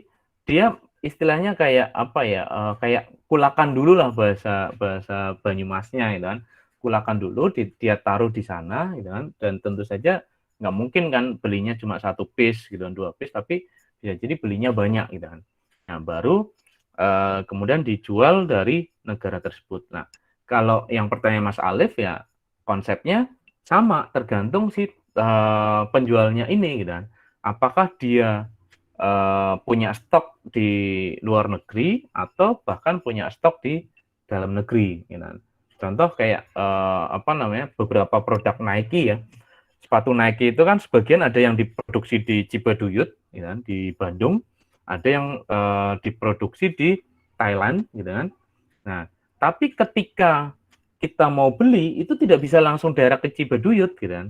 dia istilahnya kayak apa ya, kayak kulakan dulu lah bahasa bahasa Banyumasnya gitu kan. Kulakan dulu, dia taruh di sana gitu kan, dan tentu saja nggak mungkin kan belinya cuma 1 piece gitu kan, 2 piece, tapi bisa jadi belinya banyak gitu kan. Nah, baru kemudian dijual dari negara tersebut. Nah, kalau yang pertanyaan Mas Alif ya konsepnya sama, tergantung si penjualnya ini gitu kan. Apakah dia punya stok di luar negeri atau bahkan punya stok di dalam negeri gitu kan. Contoh kayak apa namanya, beberapa produk Nike ya. Sepatu Nike itu kan sebagian ada yang diproduksi di Cibaduyut gitu kan, di Bandung, ada yang diproduksi di Thailand gitu kan. Nah, tapi ketika kita mau beli itu tidak bisa langsung daerah ke Cibaduyut gitu kan.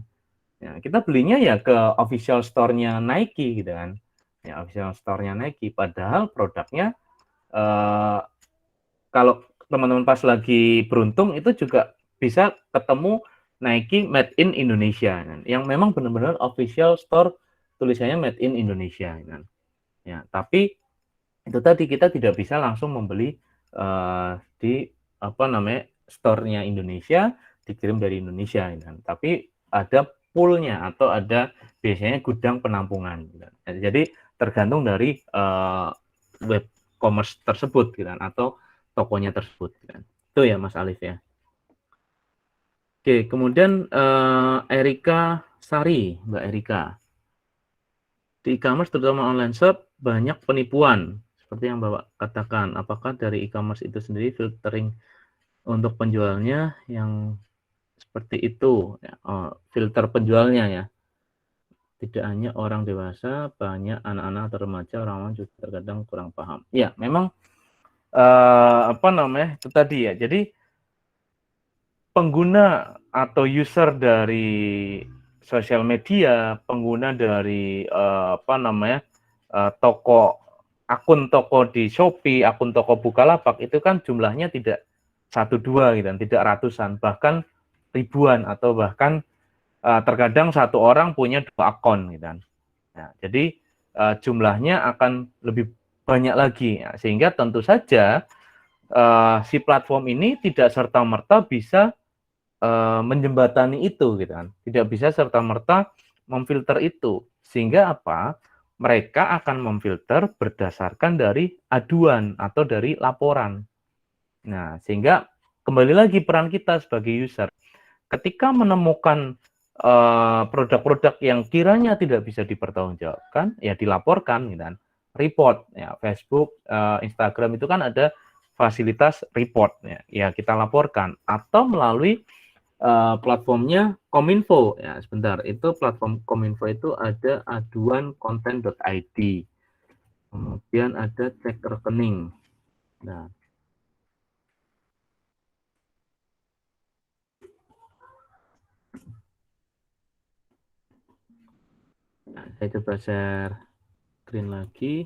Ya, kita belinya ya ke official store-nya Nike gitu kan. Ya, official store-nya Nike. Padahal produknya kalau teman-teman pas lagi beruntung itu juga bisa ketemu Nike Made in Indonesia kan. Yang memang benar-benar official store tulisannya Made in Indonesia kan. Ya, tapi itu tadi kita tidak bisa langsung membeli di apa namanya store-nya Indonesia dikirim dari Indonesia kan. Tapi ada poolnya atau ada biasanya gudang penampungan gitu. Jadi tergantung dari web commerce tersebut gitu kan, atau tokonya tersebut gitu kan. Itu ya Mas Alif ya. Oke, kemudian Erika Sari, Mbak Erika. Di e-commerce terutama online shop banyak penipuan seperti yang Bapak katakan. Apakah dari e-commerce itu sendiri filtering untuk penjualnya yang seperti itu? Ya, filter penjualnya ya. Tidak hanya orang dewasa, banyak anak-anak atau remaja, orang-orang juga terkadang kurang paham. Ya, memang apa namanya itu tadi ya. Jadi pengguna atau user dari sosial media, pengguna dari apa namanya toko, akun toko di Shopee, akun toko Bukalapak itu kan jumlahnya tidak 1-2 gitu, tidak ratusan, bahkan ribuan, atau bahkan terkadang satu orang punya 2 akun gitu kan. Nah, jadi jumlahnya akan lebih banyak lagi, ya, sehingga tentu saja si platform ini tidak serta-merta bisa menjembatani itu gitu kan. Tidak bisa serta-merta memfilter itu. Sehingga apa? Mereka akan memfilter berdasarkan dari aduan atau dari laporan. Nah, sehingga kembali lagi peran kita sebagai user. Ketika menemukan produk-produk yang kiranya tidak bisa dipertanggungjawabkan, ya dilaporkan gitu kan. Report ya, Facebook, Instagram itu kan ada fasilitas report ya. Ya kita laporkan, atau melalui platformnya Kominfo ya. Sebentar, itu platform Kominfo itu ada aduankonten.id, kemudian ada cek rekening. Nah, saya coba share screen lagi.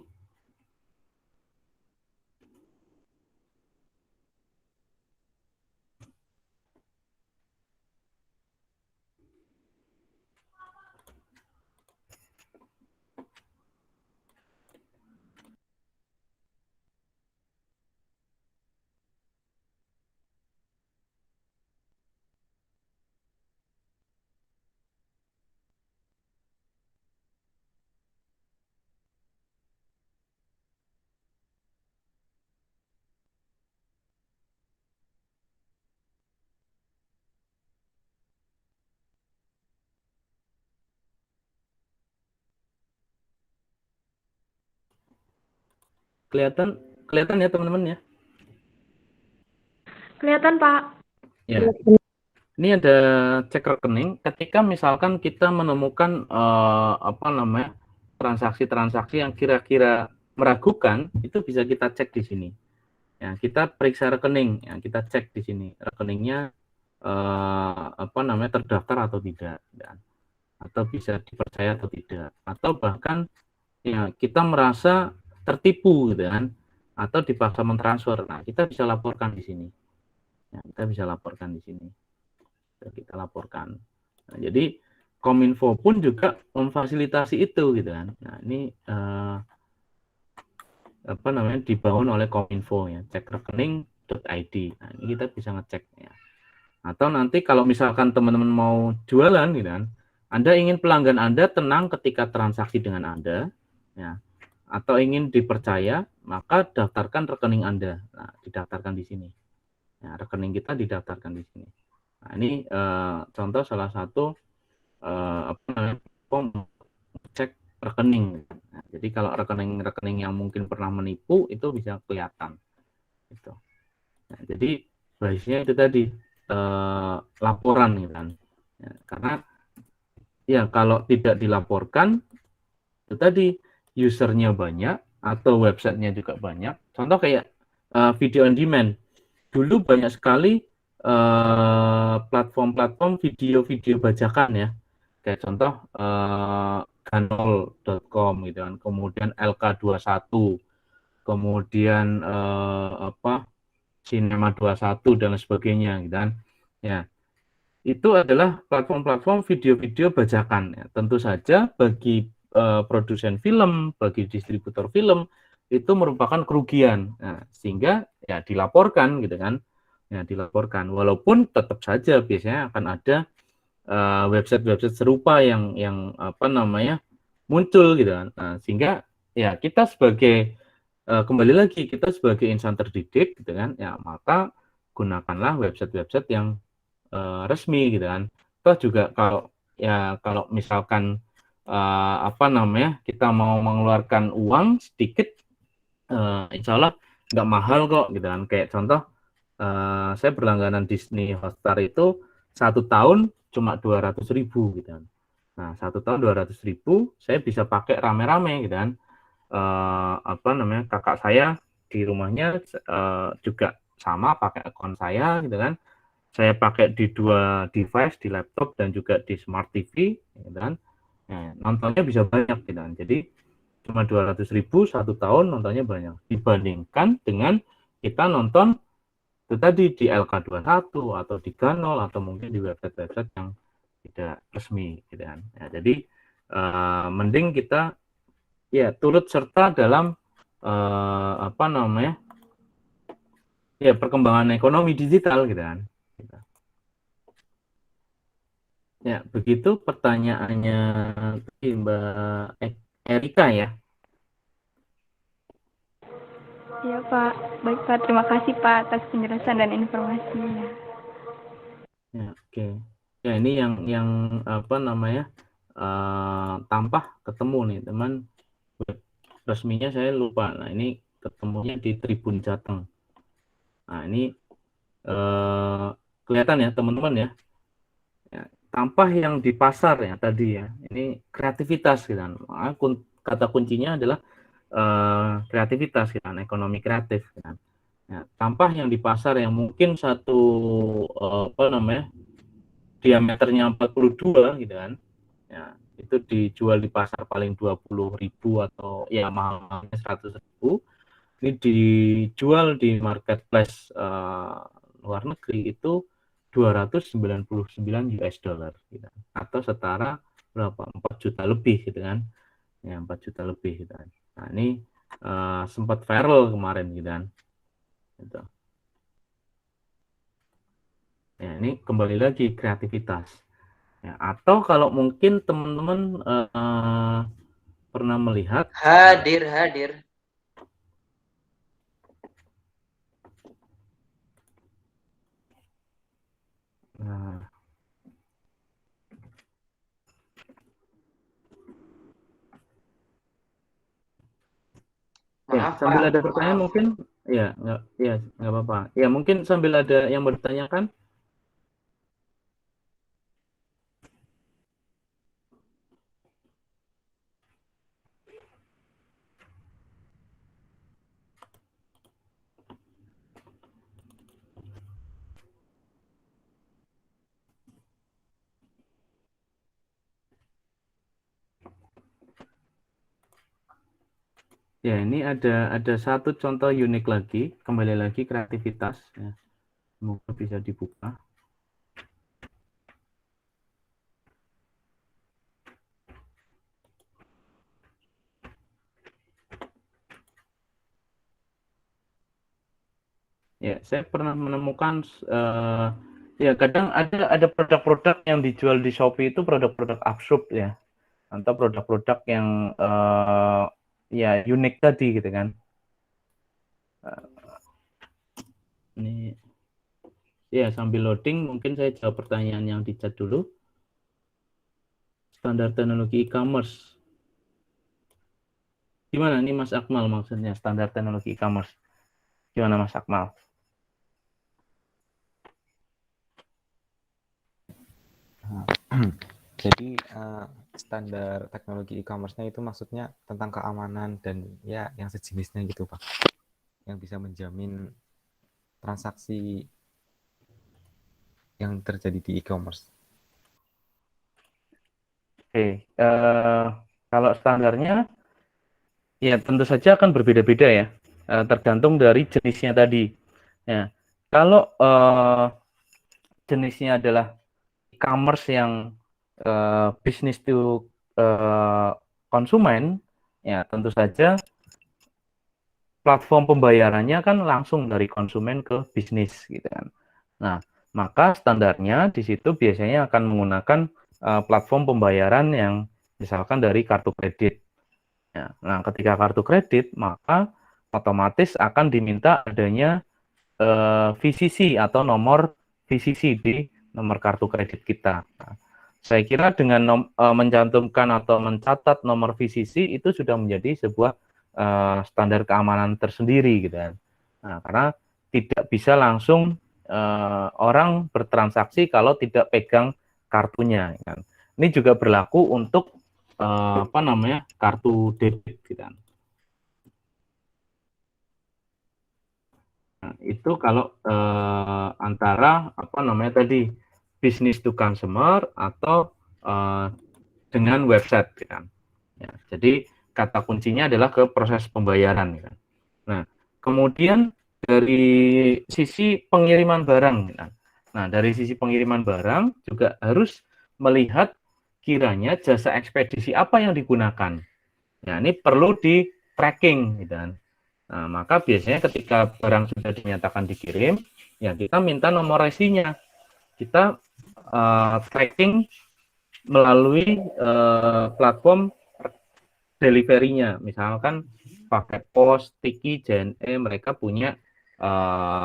Kelihatan kelihatan ya teman-teman ya? Kelihatan, Pak. Ya. Ini ada cek rekening. Ketika misalkan kita menemukan apa namanya transaksi-transaksi yang kira-kira meragukan, itu bisa kita cek di sini. Ya, kita periksa rekening. Ya, kita cek di sini rekeningnya apa namanya terdaftar atau tidak, ya. Atau bisa dipercaya atau tidak. Atau bahkan ya kita merasa tertipu gitu kan, atau dipaksa mentransfer. Nah, kita bisa laporkan di sini. Ya, kita bisa laporkan di sini. Kita laporkan. Nah, jadi Kominfo pun juga memfasilitasi itu gitu kan. Nah, ini apa namanya dibangun oleh Kominfo ya, cek rekening.id. Nah, ini kita bisa ngecek ya. Atau nanti kalau misalkan teman-teman mau jualan gitu kan, Anda ingin pelanggan Anda tenang ketika transaksi dengan Anda, ya, atau ingin dipercaya, maka daftarkan rekening Anda. Nah, didaftarkan di sini. Ya, rekening kita didaftarkan di sini. Nah, ini contoh salah satu apa namanya, cek rekening. Nah, jadi kalau rekening-rekening yang mungkin pernah menipu itu bisa kelihatan. Gitu. Nah, jadi basisnya itu tadi laporan gitu kan. Ya, karena ya kalau tidak dilaporkan itu tadi usernya banyak atau websitenya juga banyak. Contoh kayak video on demand. Dulu banyak sekali platform-platform video-video bajakan ya. Kayak contoh ganol.com gitu kan, kemudian LK21, kemudian apa Cinema 21 dan sebagainya gitu kan. Ya, itu adalah platform-platform video-video bajakan ya. Tentu saja bagi produsen film, bagi distributor film itu merupakan kerugian. Nah, sehingga ya dilaporkan gitu kan. Ya, dilaporkan walaupun tetap saja biasanya akan ada website-website serupa yang apa namanya muncul gitu kan. Nah, sehingga ya kita sebagai kembali lagi kita sebagai insan terdidik gitu kan, ya maka gunakanlah website-website yang resmi gitu kan. Toh juga kalau misalkan apa namanya kita mau mengeluarkan uang sedikit, insya Allah nggak mahal kok gitu kan. Kayak contoh saya berlangganan Disney Hotstar itu 1 tahun cuma 200.000 gitu kan. Nah 1 tahun 200.000 saya bisa pakai rame-rame gitu kan. Apa namanya kakak saya di rumahnya juga sama pakai akun saya gitu kan. Saya pakai di 2 device, di laptop dan juga di smart TV gitu kan. Nah, nontonnya bisa banyak gitu kan. Jadi cuma 200.000 1 tahun nontonnya banyak dibandingkan dengan kita nonton itu tadi di LK21 atau di Ganol atau mungkin di website-website yang tidak resmi gitu kan. Ya, jadi mending kita ya turut serta dalam apa namanya ya perkembangan ekonomi digital gitu kan. Ya begitu pertanyaannya Mbak Erika ya. Iya Pak, baik Pak, terima kasih Pak atas penjelasan dan informasinya. Ya, oke. Ya ini yang apa namanya tampah ketemu nih teman, web resminya saya lupa. Nah ini ketemunya di Tribun Jateng. Nah ini kelihatan ya teman-teman ya. Ya, tampah yang di pasar ya tadi ya. Ini kreativitas gitu kan. Kata kuncinya adalah kreativitas gitu kan, ekonomi kreatif gitu kan. Ya, tampah yang di pasar yang mungkin satu apa namanya diameternya 42 gitu kan. Ya, itu dijual di pasar paling 20.000 atau ya mahalnya 100.000. Ini dijual di marketplace luar negeri itu 299 US dollar gitu. Atau setara berapa? 4 juta lebih gitu kan. Ya, 4 juta lebih gitu kan. Nah, ini sempat viral kemarin gitu kan. Gitu. Ya, ini kembali lagi kreativitas. Ya, atau kalau mungkin teman-teman pernah melihat Hadir. nah, ya Maaf sambil Pak, ada pertanyaan maaf. mungkin nggak apa-apa. Ya mungkin sambil ada yang bertanyakan. Ya ini ada satu contoh unik lagi, kembali lagi kreativitas. Ya. Semoga bisa dibuka. Ya, saya pernah menemukan ya kadang ada produk-produk yang dijual di Shopee itu produk-produk absurd ya, atau produk-produk yang ya unik tadi gitu kan. Ini ya sambil loading mungkin saya jawab pertanyaan yang di chat dulu. Standar teknologi e-commerce. Gimana nih Mas Akmal maksudnya standar teknologi e-commerce? Gimana Mas Akmal? Jadi standar teknologi e-commerce-nya itu maksudnya tentang keamanan dan ya yang sejenisnya gitu Pak, yang bisa menjamin transaksi yang terjadi di e-commerce. Oke, kalau standarnya ya tentu saja akan berbeda-beda ya, tergantung dari jenisnya tadi. Ya, kalau jenisnya adalah e-commerce yang bisnis to konsumen, ya tentu saja platform pembayarannya kan langsung dari konsumen ke bisnis gitu kan. Nah, maka standarnya di situ biasanya akan menggunakan platform pembayaran yang misalkan dari kartu kredit. Ya, nah, ketika kartu kredit, maka otomatis akan diminta adanya VCC atau nomor VCC di nomor kartu kredit kita. Nah, saya kira dengan mencantumkan atau mencatat nomor VCC itu sudah menjadi sebuah standar keamanan tersendiri gitu kan. Nah, karena tidak bisa langsung orang bertransaksi kalau tidak pegang kartunya kan. Ini juga berlaku untuk apa namanya kartu debit gitu kan. Nah, itu kalau antara apa namanya tadi business to consumer atau dengan website gitu kan. Ya, jadi kata kuncinya adalah ke proses pembayaran gitu kan. Nah, kemudian dari sisi pengiriman barang gitu kan. Nah, dari sisi pengiriman barang juga harus melihat kiranya jasa ekspedisi apa yang digunakan. Nah, ini perlu di tracking gitu kan. Nah, maka biasanya ketika barang sudah dinyatakan dikirim, ya kita minta nomor resinya. Kita tracking melalui platform delivery-nya. Misalkan pakai pos, Tiki, JNE, mereka punya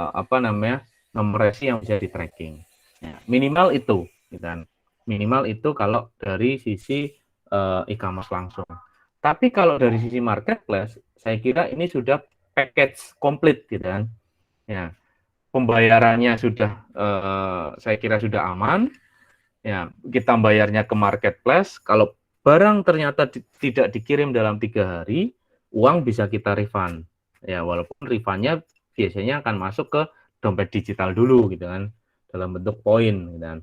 apa namanya nomor resi yang bisa di tracking. Ya, minimal itu, gitu kan. Minimal itu kalau dari sisi e-commerce langsung. Tapi kalau dari sisi marketplace, saya kira ini sudah package komplit, gitu kan. Ya, pembayarannya sudah, saya kira sudah aman. Ya, kita bayarnya ke marketplace. Kalau barang ternyata tidak dikirim dalam 3 hari, uang bisa kita refund. Ya, walaupun refundnya biasanya akan masuk ke dompet digital dulu, gitu kan, dalam bentuk poin, gitu kan.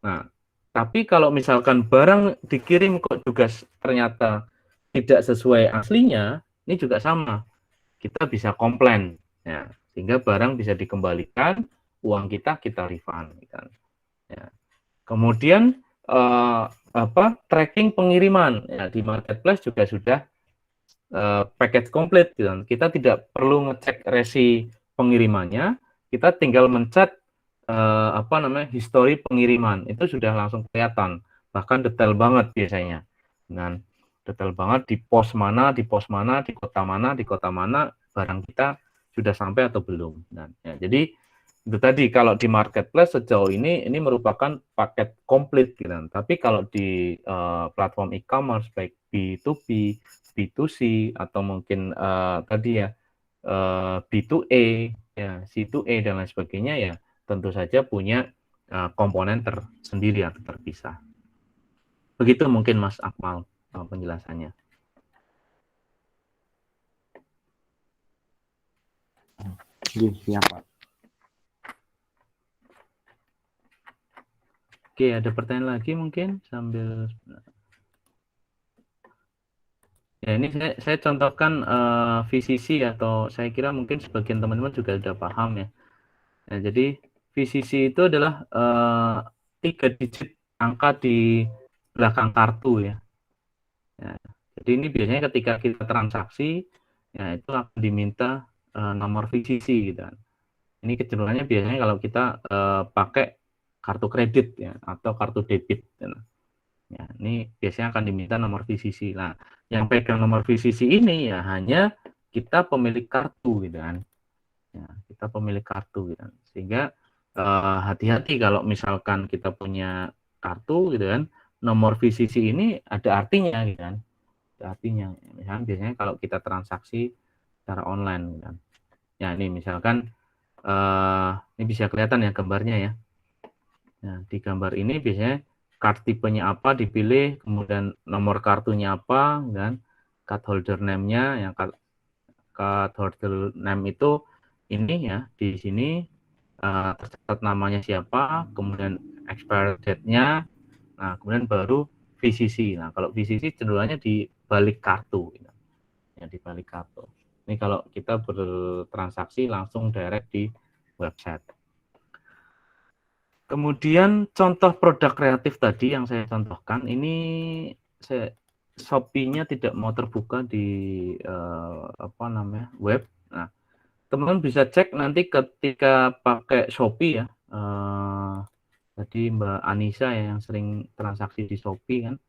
Nah, tapi kalau misalkan barang dikirim kok juga ternyata tidak sesuai aslinya, ini juga sama. Kita bisa komplain, ya, sehingga barang bisa dikembalikan, uang kita refund, gitu kan. Ya. Kemudian tracking pengiriman ya, di marketplace juga sudah package komplit gitu. Kita tidak perlu ngecek resi pengirimannya, kita tinggal mencet histori pengiriman, itu sudah langsung kelihatan, bahkan detail banget biasanya. Dan detail banget di pos mana, di pos mana, di kota mana, di kota mana barang kita sudah sampai atau belum. Dan ya, jadi itu tadi kalau di marketplace sejauh ini merupakan paket komplit gitu. Tapi kalau di platform e-commerce baik B2B, B2C atau mungkin tadi ya B2A, ya C2A dan lain sebagainya ya tentu saja punya komponen tersendiri atau terpisah. Begitu mungkin Mas Akmal penjelasannya. Iya, Pak. Oke, ada pertanyaan lagi mungkin sambil ya ini saya contohkan VCC atau saya kira mungkin sebagian teman-teman juga sudah paham ya. Nah, jadi VCC itu adalah 3 digit angka di belakang kartu ya. Ya, jadi ini biasanya ketika kita transaksi, ya itu akan diminta nomor VCC gitu kan. Ini kecenderungannya biasanya kalau kita pakai kartu kredit ya atau kartu debit. Ya, ini biasanya akan diminta nomor VCC. Nah, yang pegang nomor VCC ini ya hanya kita pemilik kartu gitu kan. Ya, kita pemilik kartu gitu kan. Sehingga hati-hati kalau misalkan kita punya kartu gitu kan, nomor VCC ini ada artinya gitu kan. Artinya misalkan biasanya kalau kita transaksi secara online gitu kan. Ya ini misalkan ini bisa kelihatan ya gambarnya ya. Nah, di gambar ini biasanya card tipenya apa dipilih, kemudian nomor kartunya apa dan card holder name-nya, yang card holder name itu ini ya di sini tercatat namanya siapa, kemudian expiry date-nya, nah kemudian baru VCC. Nah kalau VCC cenderungnya di balik kartu, ya di balik kartu. Ini kalau kita bertransaksi langsung direct di website. Kemudian contoh produk kreatif tadi yang saya contohkan ini Shopee-nya tidak mau terbuka di web. Nah, teman-teman bisa cek nanti ketika pakai Shopee ya. Tadi Mbak Anissa ya yang sering transaksi di Shopee kan.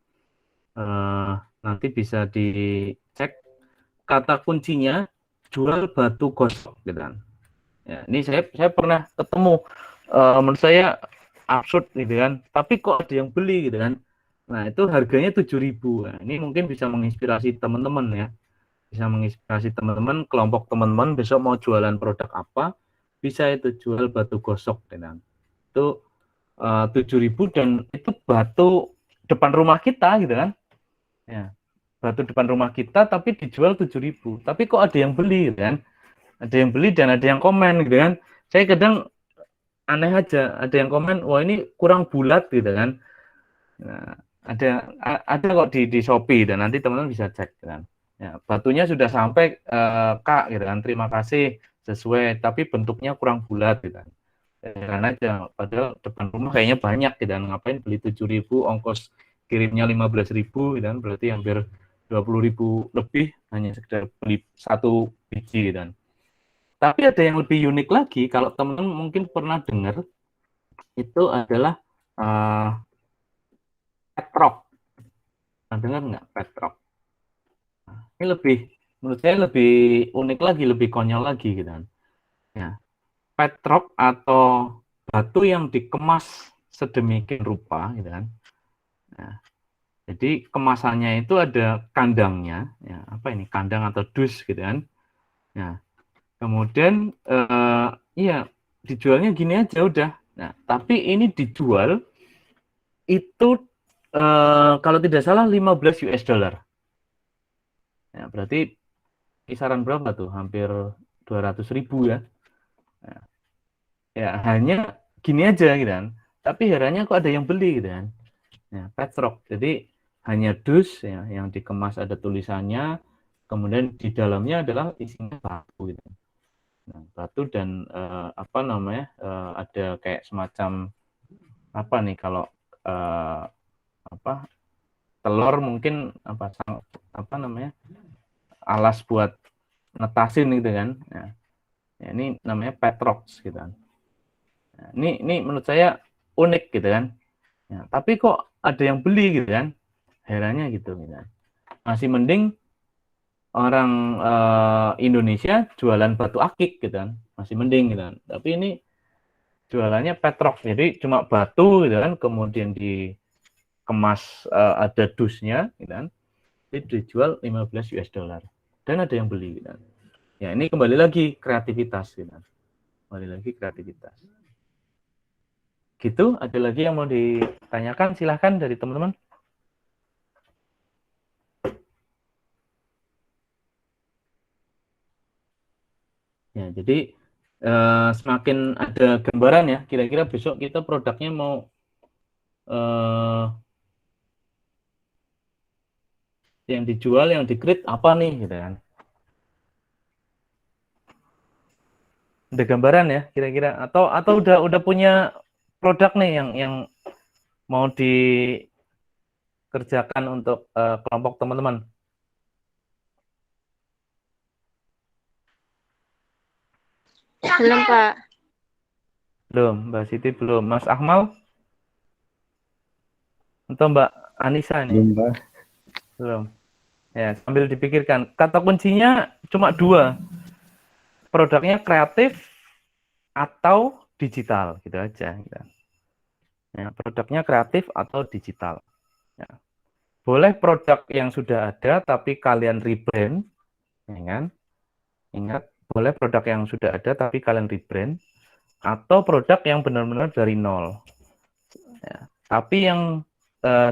Nanti bisa dicek kata kuncinya jual batu gosok gitu kan. Ya, ini saya pernah ketemu, menurut saya absurd gitu kan, tapi kok ada yang beli gitu kan. Nah itu harganya 7.000. Nah, ini mungkin bisa menginspirasi teman-teman ya, bisa menginspirasi teman-teman, kelompok teman-teman besok mau jualan produk apa, bisa itu jual batu gosok gitu kan. Itu 7.000 dan itu batu depan rumah kita gitu kan. Ya, batu depan rumah kita tapi dijual 7.000. Tapi kok ada yang beli gitu kan. Ada yang beli dan ada yang komen gitu kan. Saya kadang aneh aja, ada yang komen, wah ini kurang bulat gitu kan. Nah, ada kok di Shopee dan nanti teman-teman bisa cek gitu kan. Ya, batunya sudah sampai Kak gitu kan, terima kasih sesuai, tapi bentuknya kurang bulat gitu kan. Karena aja, padahal depan rumah kayaknya banyak gitu kan, ngapain beli 7.000, ongkos kirimnya 15.000 gitu kan, berarti hampir 20.000 lebih hanya sekedar beli satu biji gitu kan. Tapi ada yang lebih unik lagi, kalau teman-teman mungkin pernah dengar, itu adalah Petrock. Pernah dengar nggak Petrock? Ini lebih, menurut saya lebih unik lagi, lebih konyol lagi gitu kan. Ya, Petrock atau batu yang dikemas sedemikian rupa gitu kan. Nah, jadi kemasannya itu ada kandangnya, ya apa ini kandang atau dus gitu kan. Nah, kemudian iya dijualnya gini aja udah. Nah, tapi ini dijual itu kalau tidak salah 15 US dollar. Ya, berarti kisaran berapa tuh? Hampir 200.000 ya. Nah, ya hanya gini aja gitu kan. Tapi herannya kok ada yang beli gitu kan. Ya, Petrock. Jadi hanya dus ya yang dikemas ada tulisannya, kemudian di dalamnya adalah isinya batu gitu. Nah, batu dan ada kayak semacam apa nih kalau telur mungkin alas buat netasin gitu kan. Nah, ya, ini namanya Petrox gitu kan. Nah, ini menurut saya unik gitu kan. Ya, tapi kok ada yang beli gitu kan. Herannya gitu kan. Masih mending orang Indonesia jualan batu akik gitu kan. Masih mending gitu kan. Tapi ini jualannya Petrox. Jadi cuma batu gitu kan, kemudian dikemas ada dusnya gitu kan. Itu dijual 15 US dollar. Dan ada yang beli gitu kan. Ya, ini kembali lagi kreativitas gitu kan. Kembali lagi kreativitas. Gitu, ada lagi yang mau ditanyakan? Silahkan dari teman-teman. Ya, jadi semakin ada gambaran ya, kira-kira besok kita produknya mau yang dijual, yang di-create apa nih gitu kan. Udah gambaran ya kira-kira atau udah punya produk nih yang mau dikerjakan untuk kelompok teman-teman? Belum, Pak. Belum, Mbak Siti belum. Mas Akmal atau Mbak Anissa nih? Belum, Pak. Belum. Ya, sambil dipikirkan. Kata kuncinya cuma 2. Produknya kreatif atau digital, gitu aja. Gitu. Ya, produknya kreatif atau digital. Ya. Boleh produk yang sudah ada, tapi kalian rebrand, ya kan? Ingat, boleh produk yang sudah ada, tapi kalian rebrand, atau produk yang benar-benar dari nol. Ya. Tapi yang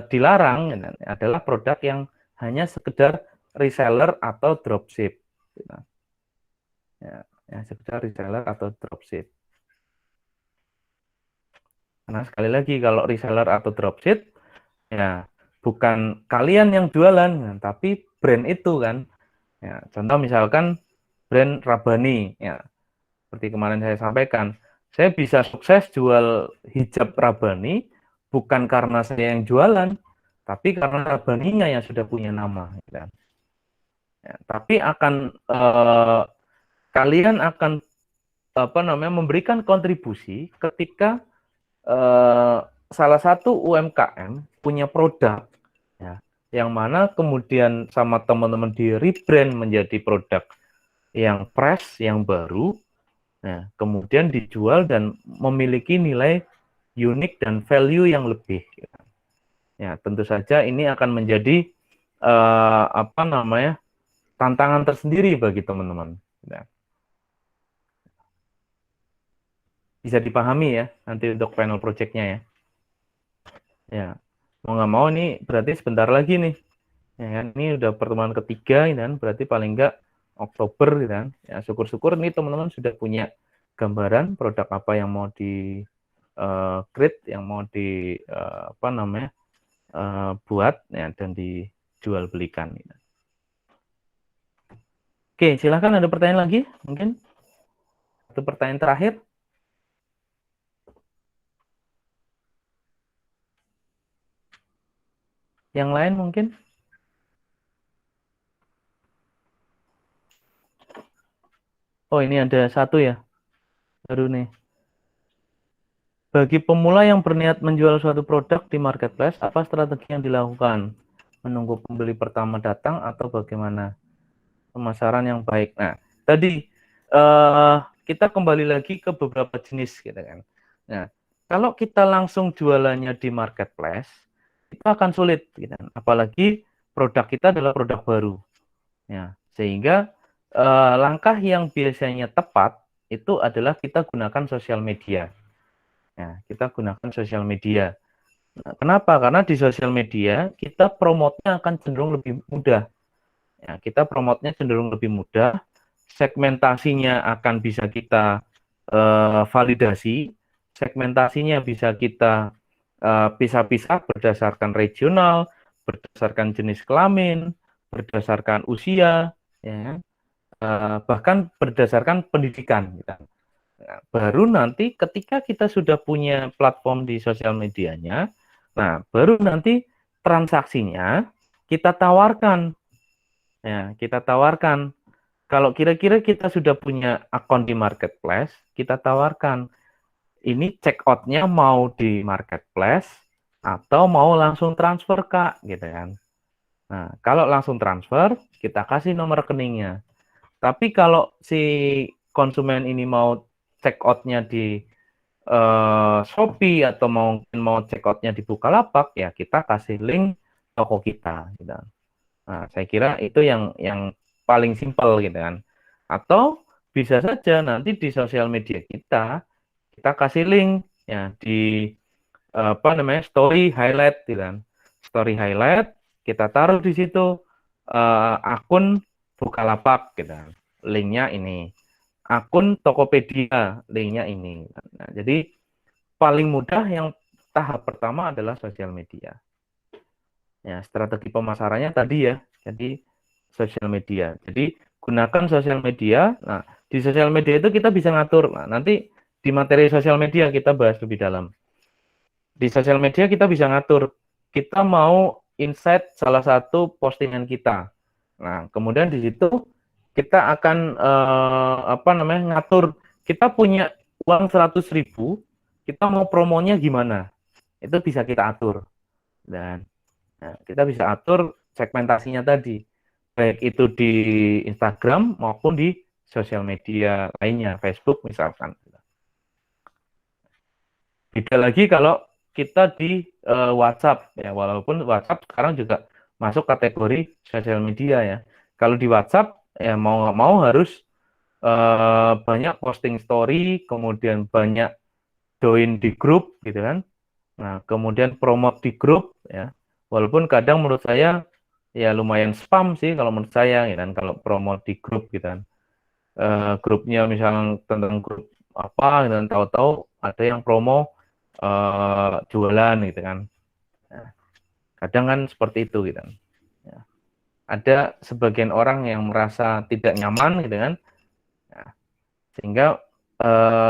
dilarang ya, adalah produk yang hanya sekedar reseller atau dropship. Ya, yang sekedar reseller atau dropship. Karena sekali lagi kalau reseller atau dropship, ya bukan kalian yang jualan, tapi brand itu kan. Ya, contoh misalkan brand Rabani, ya seperti kemarin saya sampaikan, saya bisa sukses jual hijab Rabani bukan karena saya yang jualan, tapi karena Rabaninya yang sudah punya nama. Ya. Ya, tapi kalian akan memberikan kontribusi ketika salah satu UMKM punya produk, ya, yang mana kemudian sama teman-teman di rebrand menjadi produk yang fresh, yang baru, nah, kemudian dijual dan memiliki nilai unik dan value yang lebih. Ya, tentu saja ini akan menjadi tantangan tersendiri bagi teman-teman. Ya. Bisa dipahami ya nanti untuk panel project-nya ya. Ya, mau nggak mau ini berarti sebentar lagi nih. Ya kan, ini udah pertemuan ketiga, dan berarti paling nggak Oktober, kan. Ya, syukur-syukur nih teman-teman sudah punya gambaran produk apa yang mau di create, yang mau di buat ya, dan dijual belikan. Gitu. Oke, silahkan ada pertanyaan lagi, mungkin satu pertanyaan terakhir. Yang lain mungkin? Oh, ini ada satu ya, baru nih. Bagi pemula yang berniat menjual suatu produk di marketplace, apa strategi yang dilakukan? Menunggu pembeli pertama datang atau bagaimana? Pemasaran yang baik. Nah, tadi kita kembali lagi ke beberapa jenis, gitu kan. Nah, kalau kita langsung jualannya di marketplace, itu akan sulit, gitu kan. Apalagi produk kita adalah produk baru. Ya, sehingga langkah yang biasanya tepat itu adalah kita gunakan sosial media. Ya, kita gunakan sosial media. Nah, kenapa? Karena di sosial media kita promotnya akan cenderung lebih mudah. Ya, kita promotnya cenderung lebih mudah. Segmentasinya akan bisa kita validasi. Segmentasinya bisa kita pisah-pisah berdasarkan regional, berdasarkan jenis kelamin, berdasarkan usia, ya, bahkan berdasarkan pendidikan. Gitu. Nah, baru nanti ketika kita sudah punya platform di sosial medianya, nah baru nanti transaksinya kita tawarkan. Ya, kita tawarkan. Kalau kira-kira kita sudah punya akun di marketplace, kita tawarkan. Ini check out-nya mau di marketplace atau mau langsung transfer, Kak, gitu kan. Nah, kalau langsung transfer, kita kasih nomor rekeningnya. Tapi kalau si konsumen ini mau check out-nya di Shopee atau mau check out-nya di Bukalapak, ya kita kasih link toko kita. Gitu. Nah, saya kira itu yang paling simpel gitu kan. Atau bisa saja nanti di sosial media kita kasih link ya di story highlight gitu kan. Story highlight kita taruh di situ akun Bukalapak gitu kan. Linknya ini. Akun Tokopedia linknya ini. Nah, jadi paling mudah yang tahap pertama adalah sosial media. Ya, strategi pemasarannya tadi ya, jadi sosial media. Jadi gunakan sosial media. Nah, Di sosial media itu kita bisa ngatur. Nah, nanti di materi sosial media kita bahas lebih dalam. Di sosial media kita bisa ngatur. Kita mau insight salah satu postingan kita. Nah, kemudian di situ kita akan ngatur. Kita punya uang 100.000, kita mau promonya gimana? Itu bisa kita atur. Dan kita bisa atur segmentasinya tadi. Baik itu di Instagram maupun di sosial media lainnya, Facebook misalkan. Beda lagi kalau kita di WhatsApp ya, walaupun WhatsApp sekarang juga masuk kategori sosial media ya. Kalau di WhatsApp ya mau nggak mau harus banyak posting story, kemudian banyak join di grup gitu kan. Nah, kemudian promote di grup ya. Walaupun kadang menurut saya ya lumayan spam sih kalau menurut saya ya kan, kalau promote di grup gitu kan. Grupnya misalnya tentang grup apa dan tahu-tahu ada yang promo jualan gitu kan. Nah, kadang kan seperti itu gitu kan. Ya. Ada sebagian orang yang merasa tidak nyaman gitu kan. Nah, sehingga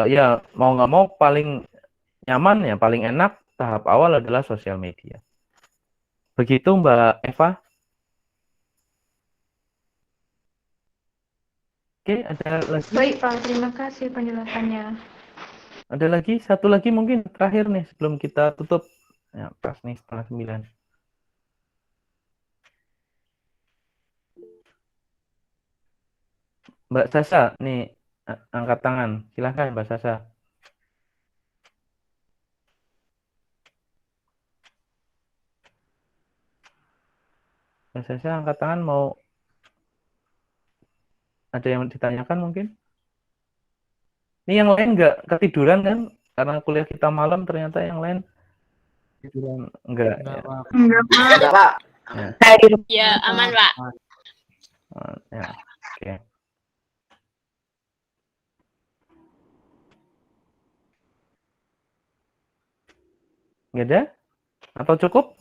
ya mau nggak mau paling nyaman ya paling enak tahap awal adalah sosial media. Begitu Mbak Eva. Oke, ada lagi? Baik, Pak. Terima kasih penjelasannya. Ada lagi? Satu lagi mungkin terakhir nih sebelum kita tutup. Ya, pas nih 8:30. Mbak Sasa, nih angkat tangan. Silahkan Mbak Sasa. Mbak Sasa angkat tangan mau ada yang ditanyakan mungkin? Ini yang lain nggak ketiduran kan? Karena kuliah kita malam ternyata yang lain tiduran enggak ya. Enggak, Pak. Enggak, Pak. Ya. Ya, aman, Pak. Ya, oke. Nggak ada? Atau cukup?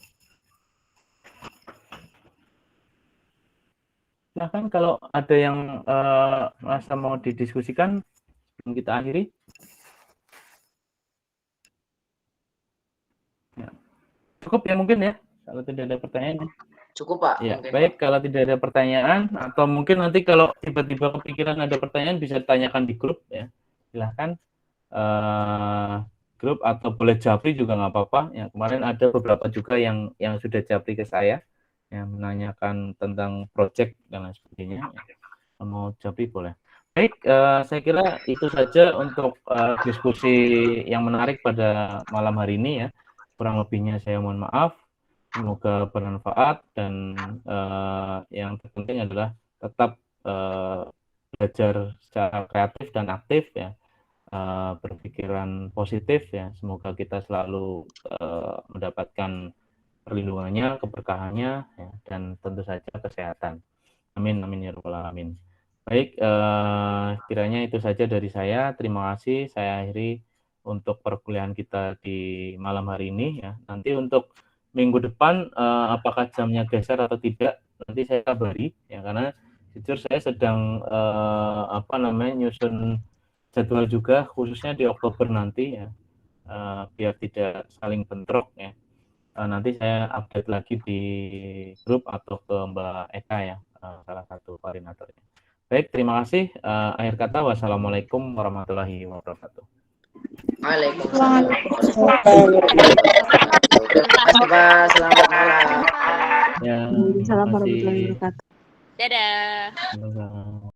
Silahkan kalau ada yang merasa mau didiskusikan sebelum kita akhiri. Ya. Cukup ya mungkin ya, kalau tidak ada pertanyaan. Cukup, Pak. Ya, Mungkin, baik Pak. kalau tidak ada pertanyaan atau mungkin nanti kalau tiba-tiba kepikiran ada pertanyaan bisa ditanyakan di grup ya. Silahkan grup atau boleh japri juga nggak apa-apa. Ya, kemarin ada beberapa juga yang sudah japri ke saya yang menanyakan tentang project dan lain sebagainya. Ya, mau japri boleh. Baik, saya kira itu saja untuk diskusi yang menarik pada malam hari ini ya. Kurang lebihnya saya mohon maaf. Semoga bermanfaat dan yang terpenting adalah tetap belajar secara kreatif dan aktif ya, berpikiran positif ya. Semoga kita selalu mendapatkan perlindungannya, keberkahannya ya, dan tentu saja kesehatan. Amin amin ya rabbal alamin. Baik, kiranya itu saja dari saya. Terima kasih. Saya akhiri untuk perkuliahan kita di malam hari ini ya. Nanti untuk minggu depan apakah jamnya geser atau tidak nanti saya kabari ya, karena jujur saya sedang nyusun jadwal juga khususnya di Oktober nanti ya, biar tidak saling bentrok ya. Nanti saya update lagi di grup atau ke Mbak Eka ya, salah satu koordinatornya. Baik, terima kasih. Akhir kata, wassalamualaikum warahmatullahi wabarakatuh. Waalaikumsalam. Terima kasih, Pak. Selamat malam. Ya, terima kasih. Dadah. Sama-sama.